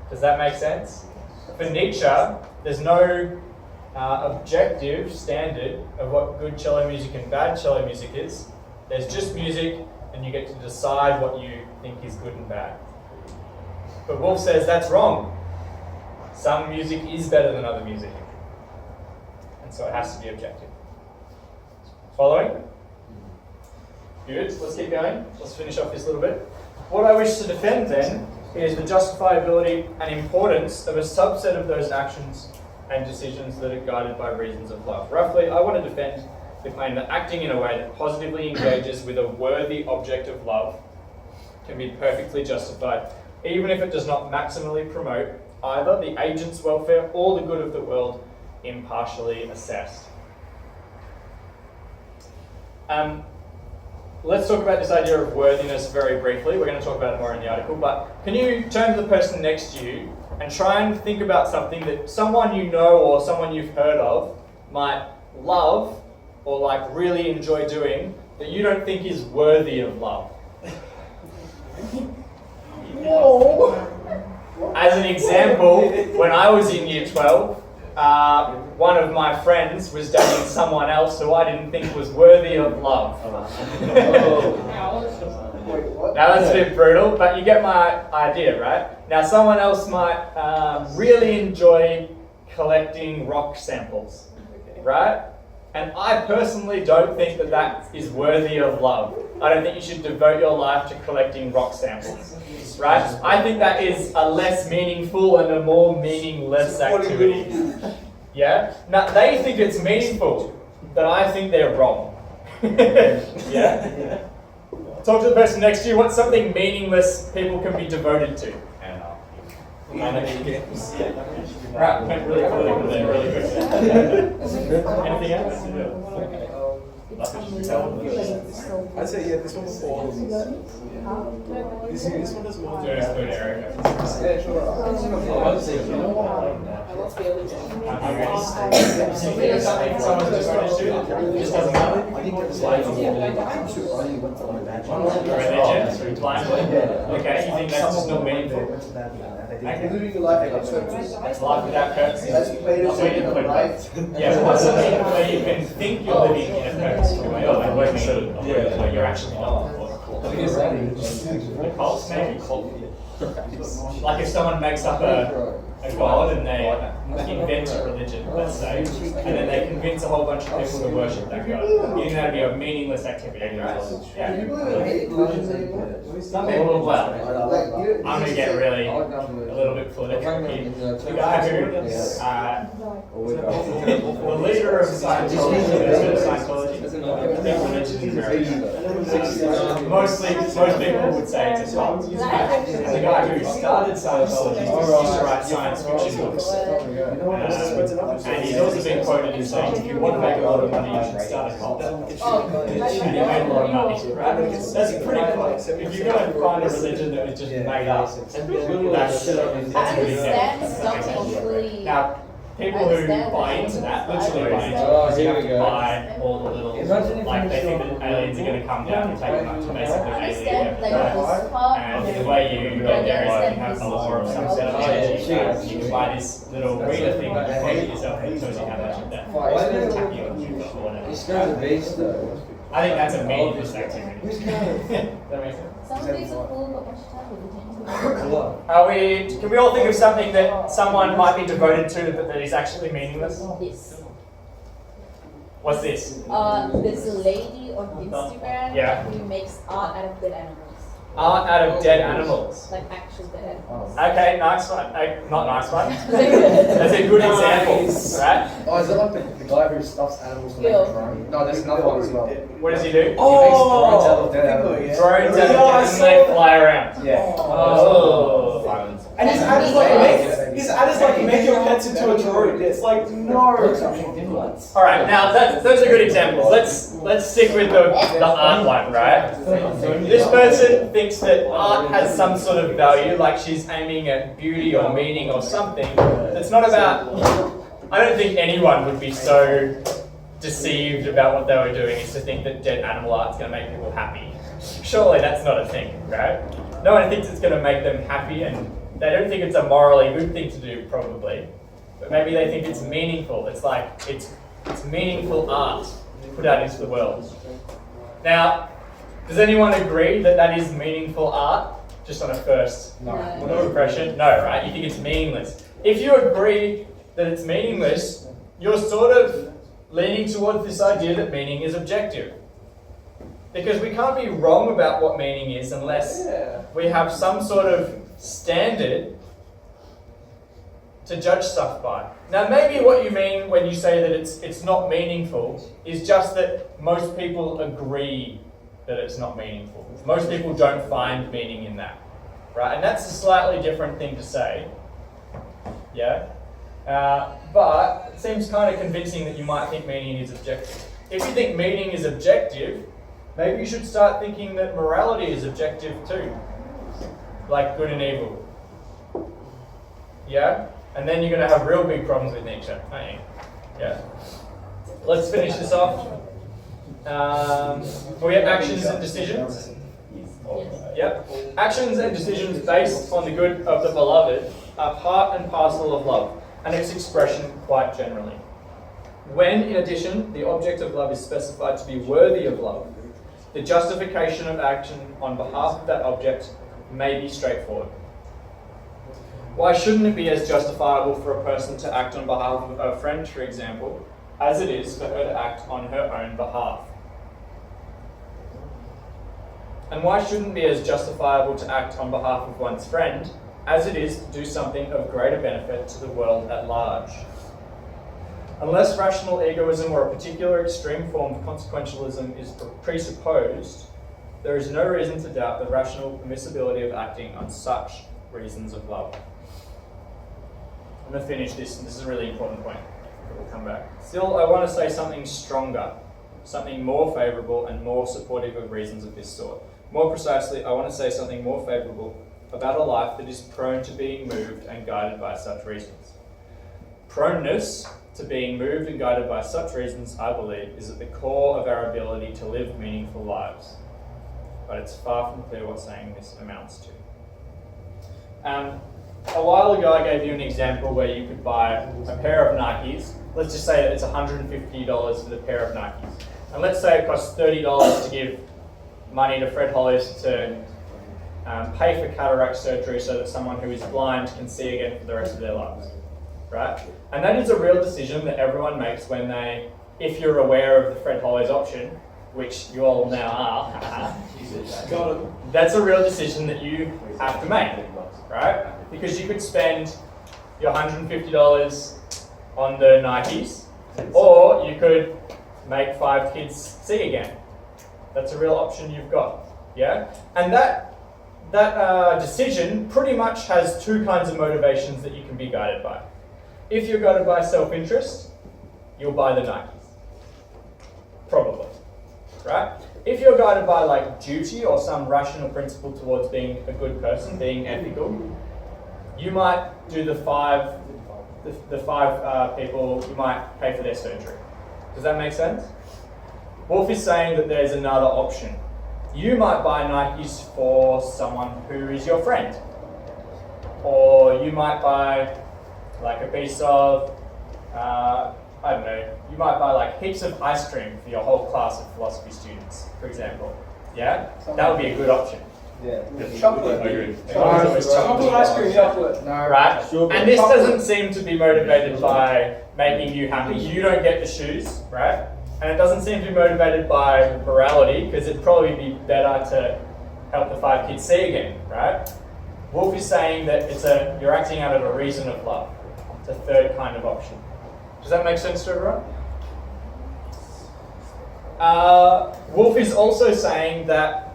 Does that make sense? For Nietzsche, there's no objective standard of what good cello music and bad cello music is. There's just music, and you get to decide what you think is good and bad. But Wolf says that's wrong. Some music is better than other music. And so it has to be objective. Following? Good, let's keep going. Let's finish off this little bit. What I wish to defend then is the justifiability and importance of a subset of those actions and decisions that are guided by reasons of love. Roughly, I want to defend the claim that acting in a way that positively engages with a worthy object of love can be perfectly justified, even if it does not maximally promote either the agent's welfare or the good of the world impartially assessed. Let's talk about this idea of worthiness very briefly. We're going to talk about it more in the article, but can you turn to the person next to you and try and think about something that someone you know or someone you've heard of might love or like really enjoy doing that you don't think is worthy of love? No. As an example, when I was in year 12, one of my friends was dating someone else who I didn't think was worthy of love. Now that's a bit brutal, but you get my idea, right? Now someone else might really enjoy collecting rock samples, right? And I personally don't think that that is worthy of love. I don't think you should devote your life to collecting rock samples, right? I think that is a less meaningful and a more meaningless activity. Yeah? Now, they think it's meaningful, but I think they're wrong. Yeah? Talk to the person next to you. What's something meaningless people can be devoted to? Right, went really political there, really good. Anything else? I'd say, yeah, this one before. This one does more. Jonas Food area. Someone's just going to shoot it. Just doesn't matter. Religion, blindly. Okay, you think that's just not meaningful? Living your life without purpose. That's life without purpose. That's made of Include life. Yeah, but what's something where you can think you're living in a purpose? Like where you're actually not. Cults, maybe? Like if someone makes up a god and they invent a religion, let's say, and then they convince a whole bunch of people to worship that god. You think that'd be a meaningless activity, right? Yeah. Some people, well, I'm going to get really a little bit political here. The guy who, the leader of Scientology, I think religion is very, most people would say it's a cult. And the guy who started Scientology used to write science fiction books. And he's also been quoted as saying, if you want to make a lot of money, you should start a cult. And he made a lot of money, right? That's pretty close. If you go and find a religion that was just made up, that's I understand some people. now, people who buy into that, literally buy into it, Oh, because you here have we to go. buy all the little, Imagine if like you they think saw- that aliens are going to come down and take them up to basically I alien understand like everything. this part. And the way you get there is that you have a lore of some set of energy. You can buy this little reader thing that you put it yourself and it tells you how much of that is attacking you and you've got or whatever. This guy's a beast though. I think that's a meaningless activity. Who's kind That makes sense. Some things are cool, but much time with of what? Can we all think of something that someone might be devoted to but that is actually meaningless? This. What's this? There's a lady on Instagram Yeah. who makes art out of dead animals. Art out of dead animals. Like actual dead animals. Okay, nice one. Not nice one. That's a good example, right? Oh, is it like the guy who stuffs animals to make Yo. a drone? No, there's another one as well. What does he do? He makes drones out of dead animals. Drones out of dead and they fly around. Yeah. Oh. Violence. And his ad is like make your pets into a drone. It's like no. All right, now those are good examples. Let's stick with the art one, right? This person thinks that art has some sort of value, like she's aiming at beauty or meaning or something. It's not about. I don't think anyone would be so deceived about what they were doing is to think that dead animal art's going to make people happy. Surely that's not a thing, right? No one thinks it's going to make them happy, and they don't think it's a morally good thing to do, probably. But maybe they think it's meaningful. It's like it's meaningful art to put out into the world. Now, does anyone agree that that is meaningful art? Just on a first impression? No, right? You think it's meaningless. If you agree that it's meaningless, you're sort of leaning towards this idea that meaning is objective. Because we can't be wrong about what meaning is unless we have some sort of standard to judge stuff by. Now, maybe what you mean when you say that it's not meaningful is just that most people agree that it's not meaningful. Most people don't find meaning in that, right? And that's a slightly different thing to say, yeah? But it seems kind of convincing that you might think meaning is objective. If you think meaning is objective, maybe you should start thinking that morality is objective too, like good and evil. Yeah? And then you're going to have real big problems with nature, aren't you? Yeah. Let's finish this off. We have actions and decisions. Yep. Actions and decisions based on the good of the beloved are part and parcel of love, and its expression quite generally. When, in addition, the object of love is specified to be worthy of love, the justification of action on behalf of that object may be straightforward. Why shouldn't it be as justifiable for a person to act on behalf of a friend, for example, as it is for her to act on her own behalf? And why shouldn't it be as justifiable to act on behalf of one's friend as it is to do something of greater benefit to the world at large? Unless rational egoism or a particular extreme form of consequentialism is presupposed, there is no reason to doubt the rational permissibility of acting on such reasons of love. I'm going to finish this, and this is a really important point. We'll come back. Still, I want to say something stronger, something more favourable and more supportive of reasons of this sort. More precisely, I want to say something more favourable about a life that is prone to being moved and guided by such reasons. Proneness to being moved and guided by such reasons, I believe, is at the core of our ability to live meaningful lives. But it's far from clear what saying this amounts to. A while ago, I gave you an example where you could buy a pair of Nikes. Let's just say that it's $150 for the pair of Nikes. And let's say it costs $30 to give money to Fred Hollis to pay for cataract surgery so that someone who is blind can see again for the rest of their lives, right? And that is a real decision that everyone makes when they, if you're aware of the Fred Hollis option, which you all now are, that's a real decision that you have to make, right? Because you could spend your $150 on the Nikes, or you could make 5 kids see again. That's a real option you've got, yeah? And that decision pretty much has 2 kinds of motivations that you can be guided by. If you're guided by self-interest, you'll buy the Nikes. Probably, right? If you're guided by like duty or some rational principle towards being a good person, being ethical, you might do the 5 the 5 people, you might pay for their surgery. Does that make sense? Wolf is saying that there's another option. You might buy Nikes for someone who is your friend. Or you might buy like a piece of, I don't know, you might buy like heaps of ice cream for your whole class of philosophy students, for example. Yeah? That would be a good option. Yeah. Chocolate. Chocolate ice cream, chocolate. No. Right? And this doesn't seem to be motivated by making you happy. You don't get the shoes, right? And it doesn't seem to be motivated by morality, because it'd probably be better to help the 5 kids see again, right? Wolf is saying that you're acting out of a reason of love. It's a third kind of option. Does that make sense to everyone? Wolf is also saying that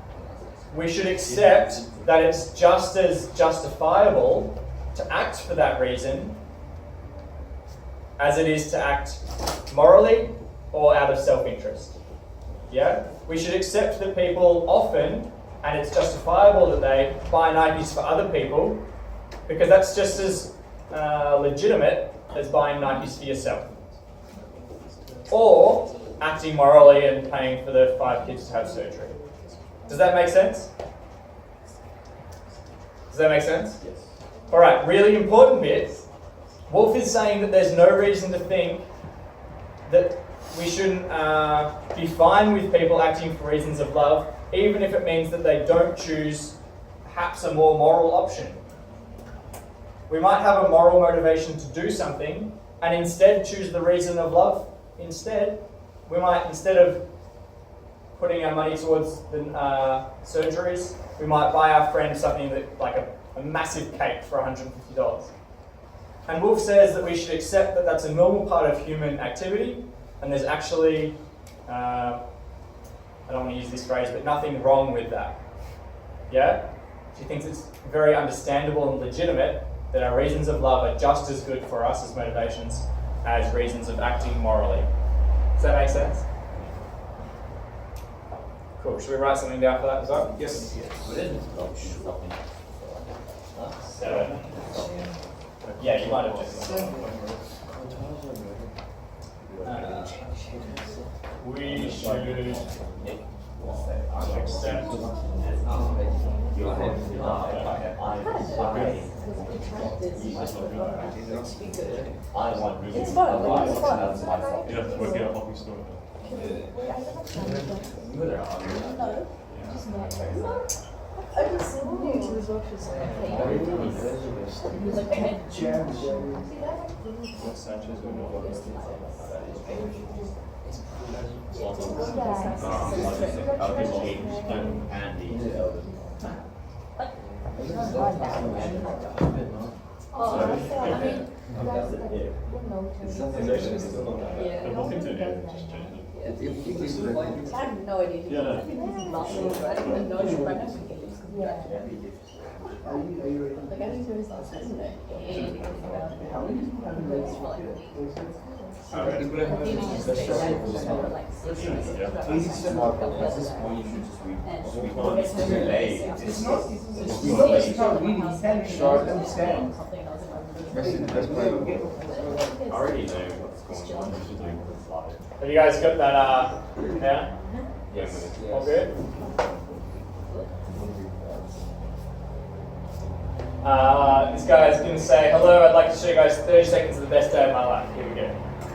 we should accept that it's just as justifiable to act for that reason as it is to act morally or out of self-interest. Yeah? We should accept that people often, and it's justifiable that they buy Nikes for other people, because that's just as legitimate as buying Nikes for yourself. Or acting morally and paying for the 5 kids to have surgery. Does that make sense? Does that make sense? Yes. Alright, really important bit. Wolf is saying that there's no reason to think that we shouldn't be fine with people acting for reasons of love, even if it means that they don't choose perhaps a more moral option. We might have a moral motivation to do something and instead choose the reason of love. Instead, we might, instead of putting our money towards the surgeries, we might buy our friend something that, like a massive cake for $150. And Wolf says that we should accept that that's a normal part of human activity, and there's actually, I don't want to use this phrase, but nothing wrong with that. Yeah? She thinks it's very understandable and legitimate that our reasons of love are just as good for us as motivations as reasons of acting morally. Does that make sense? Cool. Should we write something down for that as well? Yes. What is it? 7. Yeah, you might have just. We should accept. I want It's fun, it's fun. You have to work out what we store. I just saw you to his office. He was like, head I have no idea. Yeah, no. I didn't know you right now. Like, I think there was last time that anything about how he lives for like a week. Even just like that, just for like 6 months. Yeah. And the rest of it It's not really short and stand. something else. I already know what's going on. We should do this live. Have you guys got that? Yeah? Yes. All good? This guy's going to say, hello, I'd like to show you guys 30 seconds of the best day of my life. Here we go.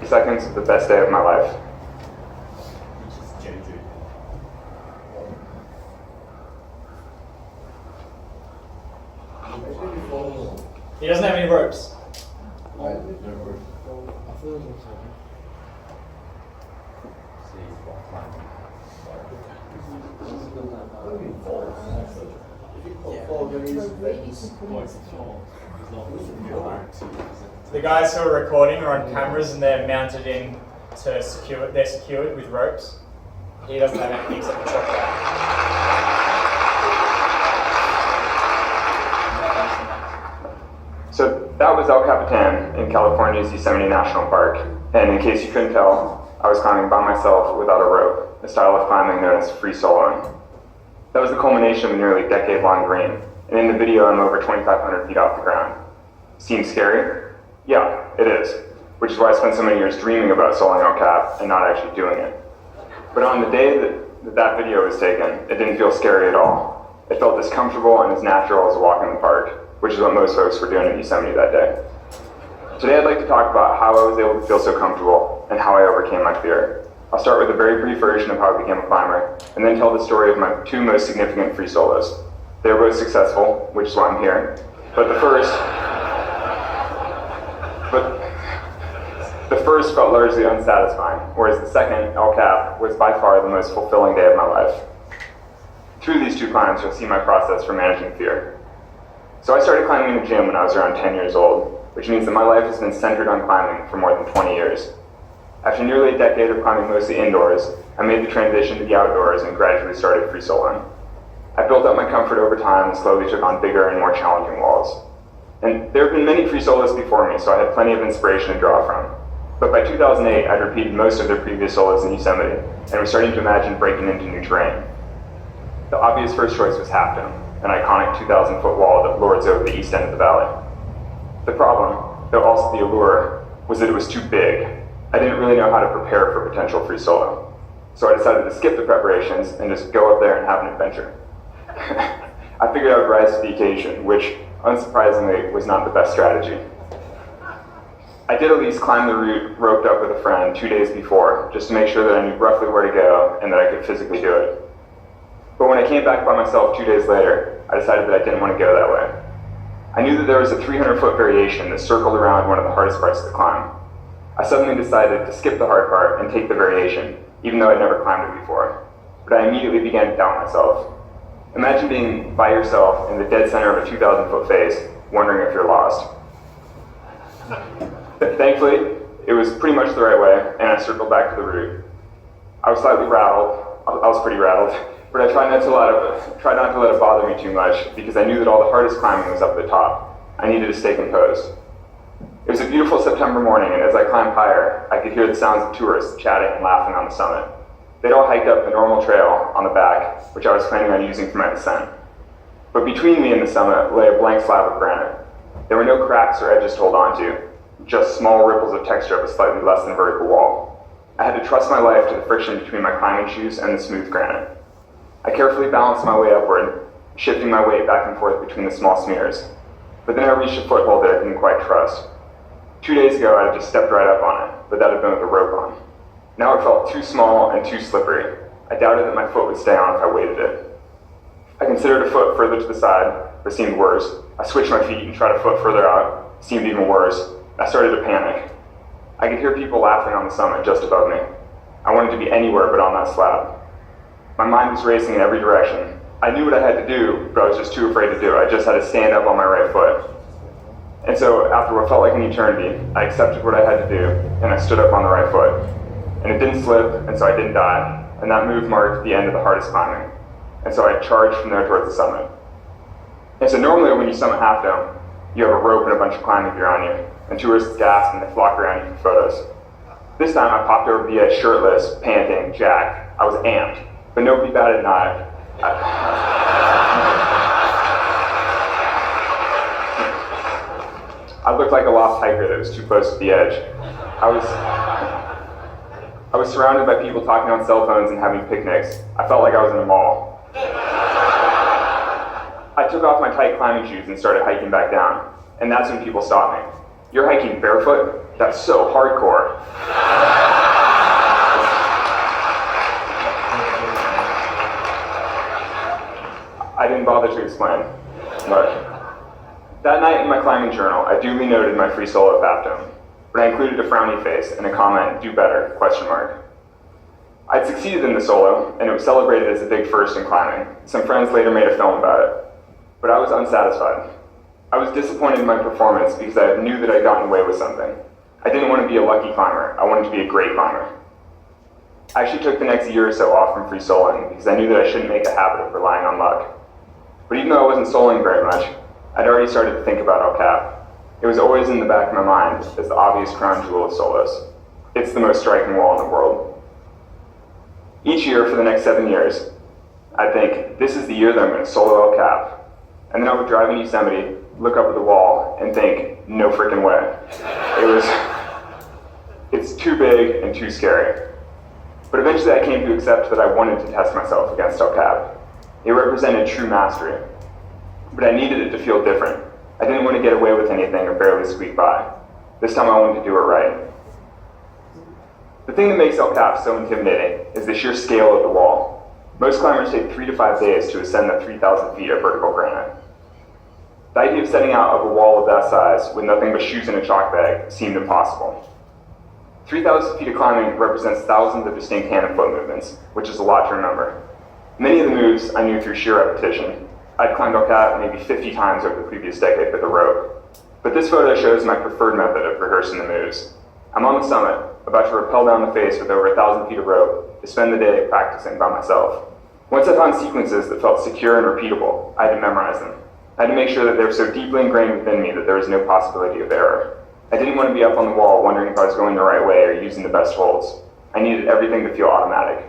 Seconds of the best day of my life. Which is Jeju. He doesn't have any ropes. The guys who are recording are on cameras and they're mounted in to secure. They're secured with ropes. He doesn't have anything except the So that was El Capitan in California's Yosemite National Park. And in case you couldn't tell, I was climbing by myself without a rope, a style of climbing known as free soloing. That was the culmination of a nearly decade-long dream. And in the video, I'm over 2,500 feet off the ground. Seems scary? Yeah, it is, which is why I spent so many years dreaming about soloing El Cap and not actually doing it. But on the day that video was taken, it didn't feel scary at all. It felt as comfortable and as natural as a walk in the park, which is what most folks were doing in Yosemite that day. Today I'd like to talk about how I was able to feel so comfortable and how I overcame my fear. I'll start with a very brief version of how I became a climber, and then tell the story of my two most significant free solos. They were both successful, which is why I'm here. But the first felt largely unsatisfying, whereas the second, El Cap, was by far the most fulfilling day of my life. Through these two climbs, you'll see my process for managing fear. So I started climbing in the gym when I was around 10 years old, which means that my life has been centered on climbing for more than 20 years. After nearly a decade of climbing mostly indoors, I made the transition to the outdoors and gradually started free soloing. I built up my comfort over time and slowly took on bigger and more challenging walls. And there have been many free solos before me, so I had plenty of inspiration to draw from. But by 2008, I'd repeated most of their previous solos in Yosemite, and was starting to imagine breaking into new terrain. The obvious first choice was Half Dome, an iconic 2,000-foot wall that lords over the east end of the valley. The problem, though also the allure, was that it was too big. I didn't really know how to prepare for potential free solo. So I decided to skip the preparations and just go up there and have an adventure. I figured I would rise to the occasion, which, unsurprisingly, was not the best strategy. I did at least climb the route roped up with a friend 2 days before, just to make sure that I knew roughly where to go and that I could physically do it. But when I came back by myself 2 days later, I decided that I didn't want to go that way. I knew that there was a 300-foot variation that circled around one of the hardest parts of the climb. I suddenly decided to skip the hard part and take the variation, even though I'd never climbed it before. But I immediately began to doubt myself. Imagine being by yourself in the dead center of a 2,000-foot face, wondering if you're lost. Thankfully, it was pretty much the right way, and I circled back to the route. I was slightly rattled. I was pretty rattled, but I tried not to let it bother me too much, because I knew that all the hardest climbing was up at the top. I needed to stay composed. It was a beautiful September morning, and as I climbed higher, I could hear the sounds of tourists chatting and laughing on the summit. They'd all hiked up the normal trail on the back, which I was planning on using for my descent. But between me and the summit lay a blank slab of granite. There were no cracks or edges to hold onto, just small ripples of texture of a slightly less than vertical wall. I had to trust my life to the friction between my climbing shoes and the smooth granite. I carefully balanced my way upward, shifting my weight back and forth between the small smears. But then I reached a foothold that I didn't quite trust. 2 days ago, I had just stepped right up on it, but that had been with a rope on. Now it felt too small and too slippery. I doubted that my foot would stay on if I weighted it. I considered a foot further to the side, but it seemed worse. I switched my feet and tried a foot further out. It seemed even worse. I started to panic. I could hear people laughing on the summit just above me. I wanted to be anywhere but on that slab. My mind was racing in every direction. I knew what I had to do, but I was just too afraid to do it. I just had to stand up on my right foot. And so, after what felt like an eternity, I accepted what I had to do, and I stood up on the right foot. And it didn't slip, and so I didn't die, and that move marked the end of the hardest climbing. And so I charged from there towards the summit. And so normally when you summit Half Dome, you have a rope and a bunch of climbing gear on you, and tourists gasp and they flock around you for photos. This time I popped over the edge shirtless, panting, jacked. I was amped, but nobody batted an eye. I looked like a lost hiker that was too close to the edge. I was surrounded by people talking on cell phones and having picnics. I felt like I was in a mall. I took off my tight climbing shoes and started hiking back down. And that's when people stopped me. "You're hiking barefoot? That's so hardcore." I didn't bother to explain, but that night in my climbing journal, I duly noted my free solo of Half Dome, but I included a frowny face and a comment, "Do better?" ? I'd succeeded in the solo, and it was celebrated as a big first in climbing. Some friends later made a film about it, but I was unsatisfied. I was disappointed in my performance because I knew that I'd gotten away with something. I didn't want to be a lucky climber, I wanted to be a great climber. I actually took the next year or so off from free soloing because I knew that I shouldn't make a habit of relying on luck. But even though I wasn't soloing very much, I'd already started to think about El Cap. It was always in the back of my mind as the obvious crown jewel of solos. It's the most striking wall in the world. Each year for the next 7 years, I'd think, this is the year that I'm going to solo El Cap. And then I would drive in Yosemite, look up at the wall, and think, No freaking way. It's too big and too scary. But eventually I came to accept that I wanted to test myself against El Cap. It represented true mastery. But I needed it to feel different. I didn't want to get away with anything or barely squeak by. This time I wanted to do it right. The thing that makes El Cap so intimidating is the sheer scale of the wall. Most climbers take 3 to 5 days to ascend the 3,000 feet of vertical granite. The idea of setting out of a wall of that size with nothing but shoes and a chalk bag seemed impossible. 3,000 feet of climbing represents thousands of distinct hand and foot movements, which is a lot to remember. Many of the moves I knew through sheer repetition. I'd climbed El Cap maybe 50 times over the previous decade with a rope. But this photo shows my preferred method of rehearsing the moves. I'm on the summit, about to rappel down the face with over 1,000 feet of rope to spend the day practicing by myself. Once I found sequences that felt secure and repeatable, I had to memorize them. I had to make sure that they were so deeply ingrained within me that there was no possibility of error. I didn't want to be up on the wall wondering if I was going the right way or using the best holds. I needed everything to feel automatic.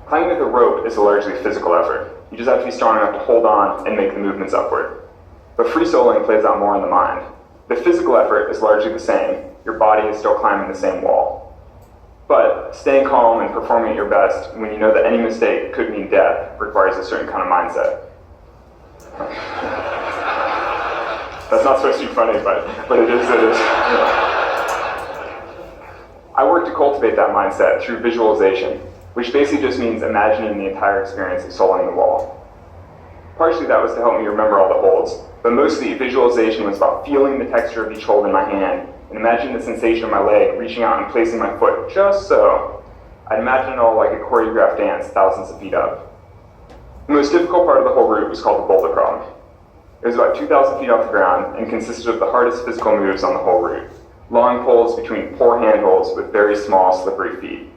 Climbing with a rope is a largely physical effort. You just have to be strong enough to hold on and make the movements upward. But free soloing plays out more in the mind. The physical effort is largely the same. Your body is still climbing the same wall. But staying calm and performing at your best when you know that any mistake could mean death requires a certain kind of mindset. That's not supposed to be funny, but it is. I work to cultivate that mindset through visualization, which basically just means imagining the entire experience of soloing the wall. Partially that was to help me remember all the holds, but mostly visualization was about feeling the texture of each hold in my hand and imagining the sensation of my leg reaching out and placing my foot just so. I'd imagine it all like a choreographed dance thousands of feet up. The most difficult part of the whole route was called the boulder problem. It was about 2,000 feet off the ground and consisted of the hardest physical moves on the whole route. Long poles between poor handholds with very small, slippery feet.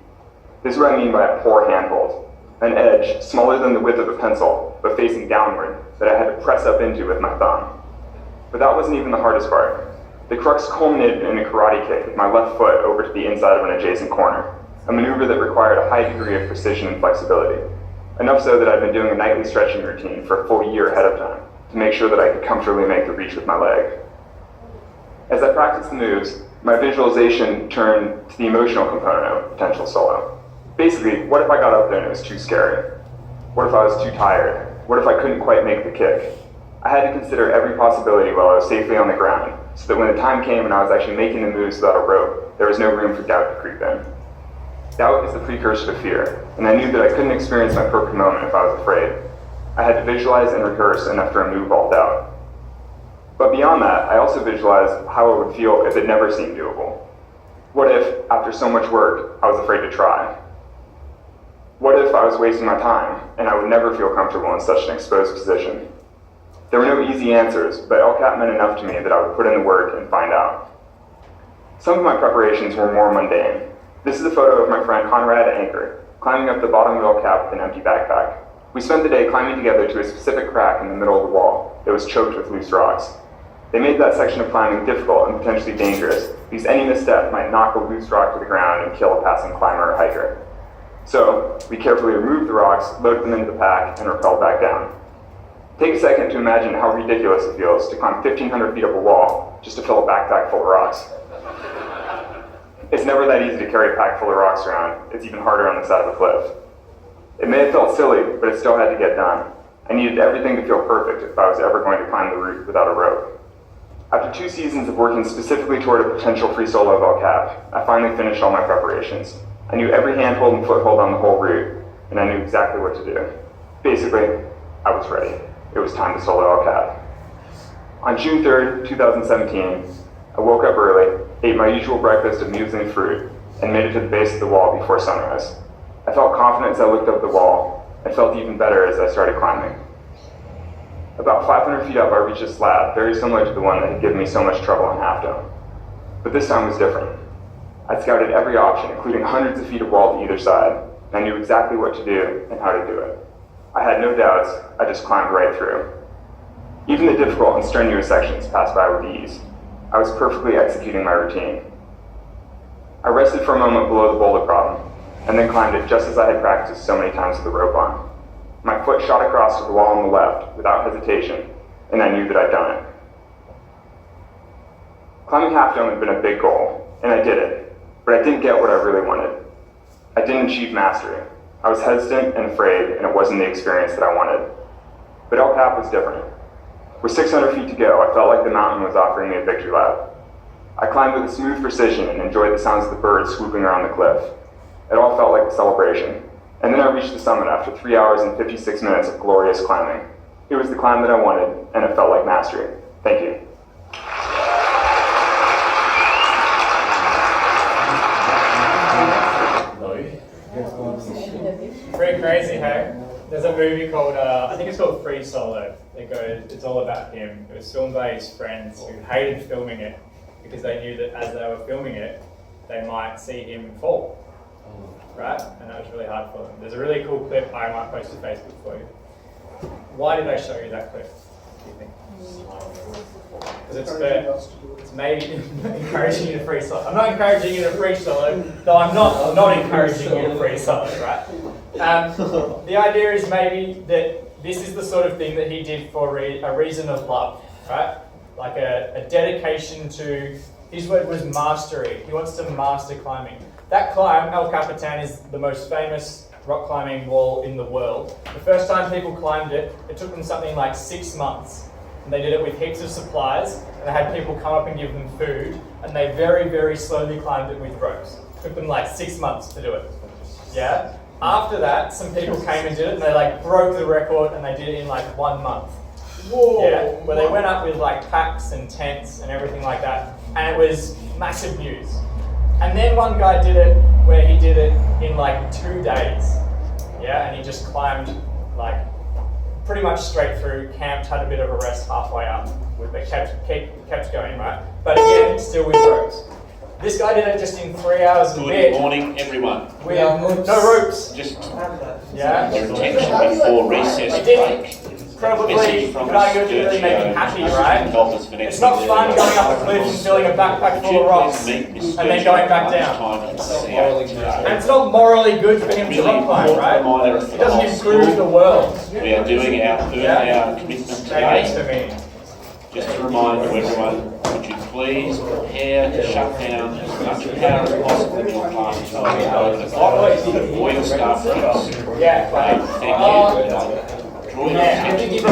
This is what I mean by a poor handhold. An edge smaller than the width of a pencil, but facing downward, that I had to press up into with my thumb. But that wasn't even the hardest part. The crux culminated in a karate kick with my left foot over to the inside of an adjacent corner, a maneuver that required a high degree of precision and flexibility. Enough so that I'd been doing a nightly stretching routine for a full year ahead of time to make sure that I could comfortably make the reach with my leg. As I practiced the moves, my visualization turned to the emotional component of potential solo. Basically, what if I got up there and it was too scary? What if I was too tired? What if I couldn't quite make the kick? I had to consider every possibility while I was safely on the ground, so that when the time came and I was actually making the moves without a rope, there was no room for doubt to creep in. Doubt is the precursor to fear, and I knew that I couldn't experience my perfect moment if I was afraid. I had to visualize and rehearse enough to remove all doubt. But beyond that, I also visualized how it would feel if it never seemed doable. What if, after so much work, I was afraid to try? What if I was wasting my time, and I would never feel comfortable in such an exposed position? There were no easy answers, but El Cap meant enough to me that I would put in the work and find out. Some of my preparations were more mundane. This is a photo of my friend Conrad Anchor, climbing up the bottom of El Cap with an empty backpack. We spent the day climbing together to a specific crack in the middle of the wall that was choked with loose rocks. They made that section of climbing difficult and potentially dangerous, because any misstep might knock a loose rock to the ground and kill a passing climber or hiker. So, we carefully removed the rocks, loaded them into the pack, and rappelled back down. Take a second to imagine how ridiculous it feels to climb 1,500 feet up a wall just to fill a backpack full of rocks. It's never that easy to carry a pack full of rocks around. It's even harder on the side of a cliff. It may have felt silly, but it still had to get done. I needed everything to feel perfect if I was ever going to climb the route without a rope. After 2 seasons of working specifically toward a potential free solo of El Cap, I finally finished all my preparations. I knew every handhold and foothold on the whole route, and I knew exactly what to do. Basically, I was ready. It was time to solo El Cap. On June 3rd, 2017, I woke up early, ate my usual breakfast of muesli and fruit, and made it to the base of the wall before sunrise. I felt confident as I looked up the wall, and felt even better as I started climbing. About 500 feet up, I reached a slab very similar to the one that had given me so much trouble in Half Dome. But this time was different. I'd scouted every option, including hundreds of feet of wall to either side, and I knew exactly what to do and how to do it. I had no doubts, I just climbed right through. Even the difficult and strenuous sections passed by with ease. I was perfectly executing my routine. I rested for a moment below the boulder problem, and then climbed it just as I had practiced so many times with the rope on. My foot shot across to the wall on the left without hesitation, and I knew that I'd done it. Climbing Half Dome had been a big goal, and I did it, but I didn't get what I really wanted. I didn't achieve mastery. I was hesitant and afraid, and it wasn't the experience that I wanted. But El Cap was different. With 600 feet to go, I felt like the mountain was offering me a victory lap. I climbed with a smooth precision and enjoyed the sounds of the birds swooping around the cliff. It all felt like a celebration. And then I reached the summit after 3 hours and 56 minutes of glorious climbing. It was the climb that I wanted, and it felt like mastery. Thank you. Pretty crazy, hey? There's a movie called, I think it's called Free Solo. It's all about him. It was filmed by his friends who hated filming it because they knew that as they were filming it, they might see him fall. Right? And that was really hard for them. There's a really cool clip I might post to Facebook for you. Why did they show you that clip, do you think? Because it's maybe encouraging you to free solo. I'm not encouraging you to free solo, though I'm not encouraging you to free solo, right? The idea is maybe that this is the sort of thing that he did for a reason of love, right? Like a dedication to, his word was mastery. He wants to master climbing. That climb, El Capitan, is the most famous rock climbing wall in the world. The first time people climbed it, it took them something like 6 months. And they did it with heaps of supplies, and they had people come up and give them food, and they very, very slowly climbed it with ropes. It took them like 6 months to do it. Yeah? After that, some people came and did it, and they like broke the record, and they did it in like 1 month. Whoa! Yeah? Where they went up with like packs and tents and everything like that, and it was massive news. And then one guy did it where he did it in like 2 days. Yeah? And he just climbed like pretty much straight through, camped, had a bit of a rest halfway up, but kept going, right? But again, still with ropes. This guy did it just in 3 hours and a bit. Good morning, everyone. With no ropes. Just Yeah. your attention before recess break. Probably, Message you from could argue it didn't really make him happy, right? Golfers for next It's not week. fun going up a cliff and filling a backpack full of rocks and then going back down. And it's not morally good for him to rock climb, right? It doesn't improve the world. We are doing our commitment Maybe it's today. for me. Just a reminder to everyone, would you please prepare to shut down as much power as possible in your class between 11 o'clock for your staff trips. Yeah, Thank you. Draw your attention to the put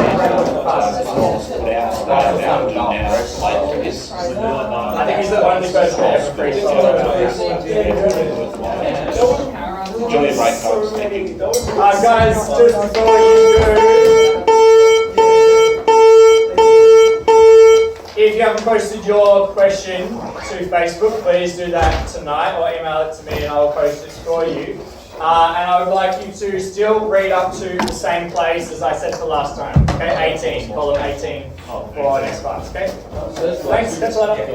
out staff out now late for this. I think he's the only person that ever free solo. Enjoy your break, folks. Thank you. Guys, just before you go, if you haven't posted your question to Facebook, please do that tonight or email it to me and I'll post it for you. And I would like you to still read up to the same place as I said for last time. Okay, 18, column 18 for our next class. Okay? Thanks, catch you later.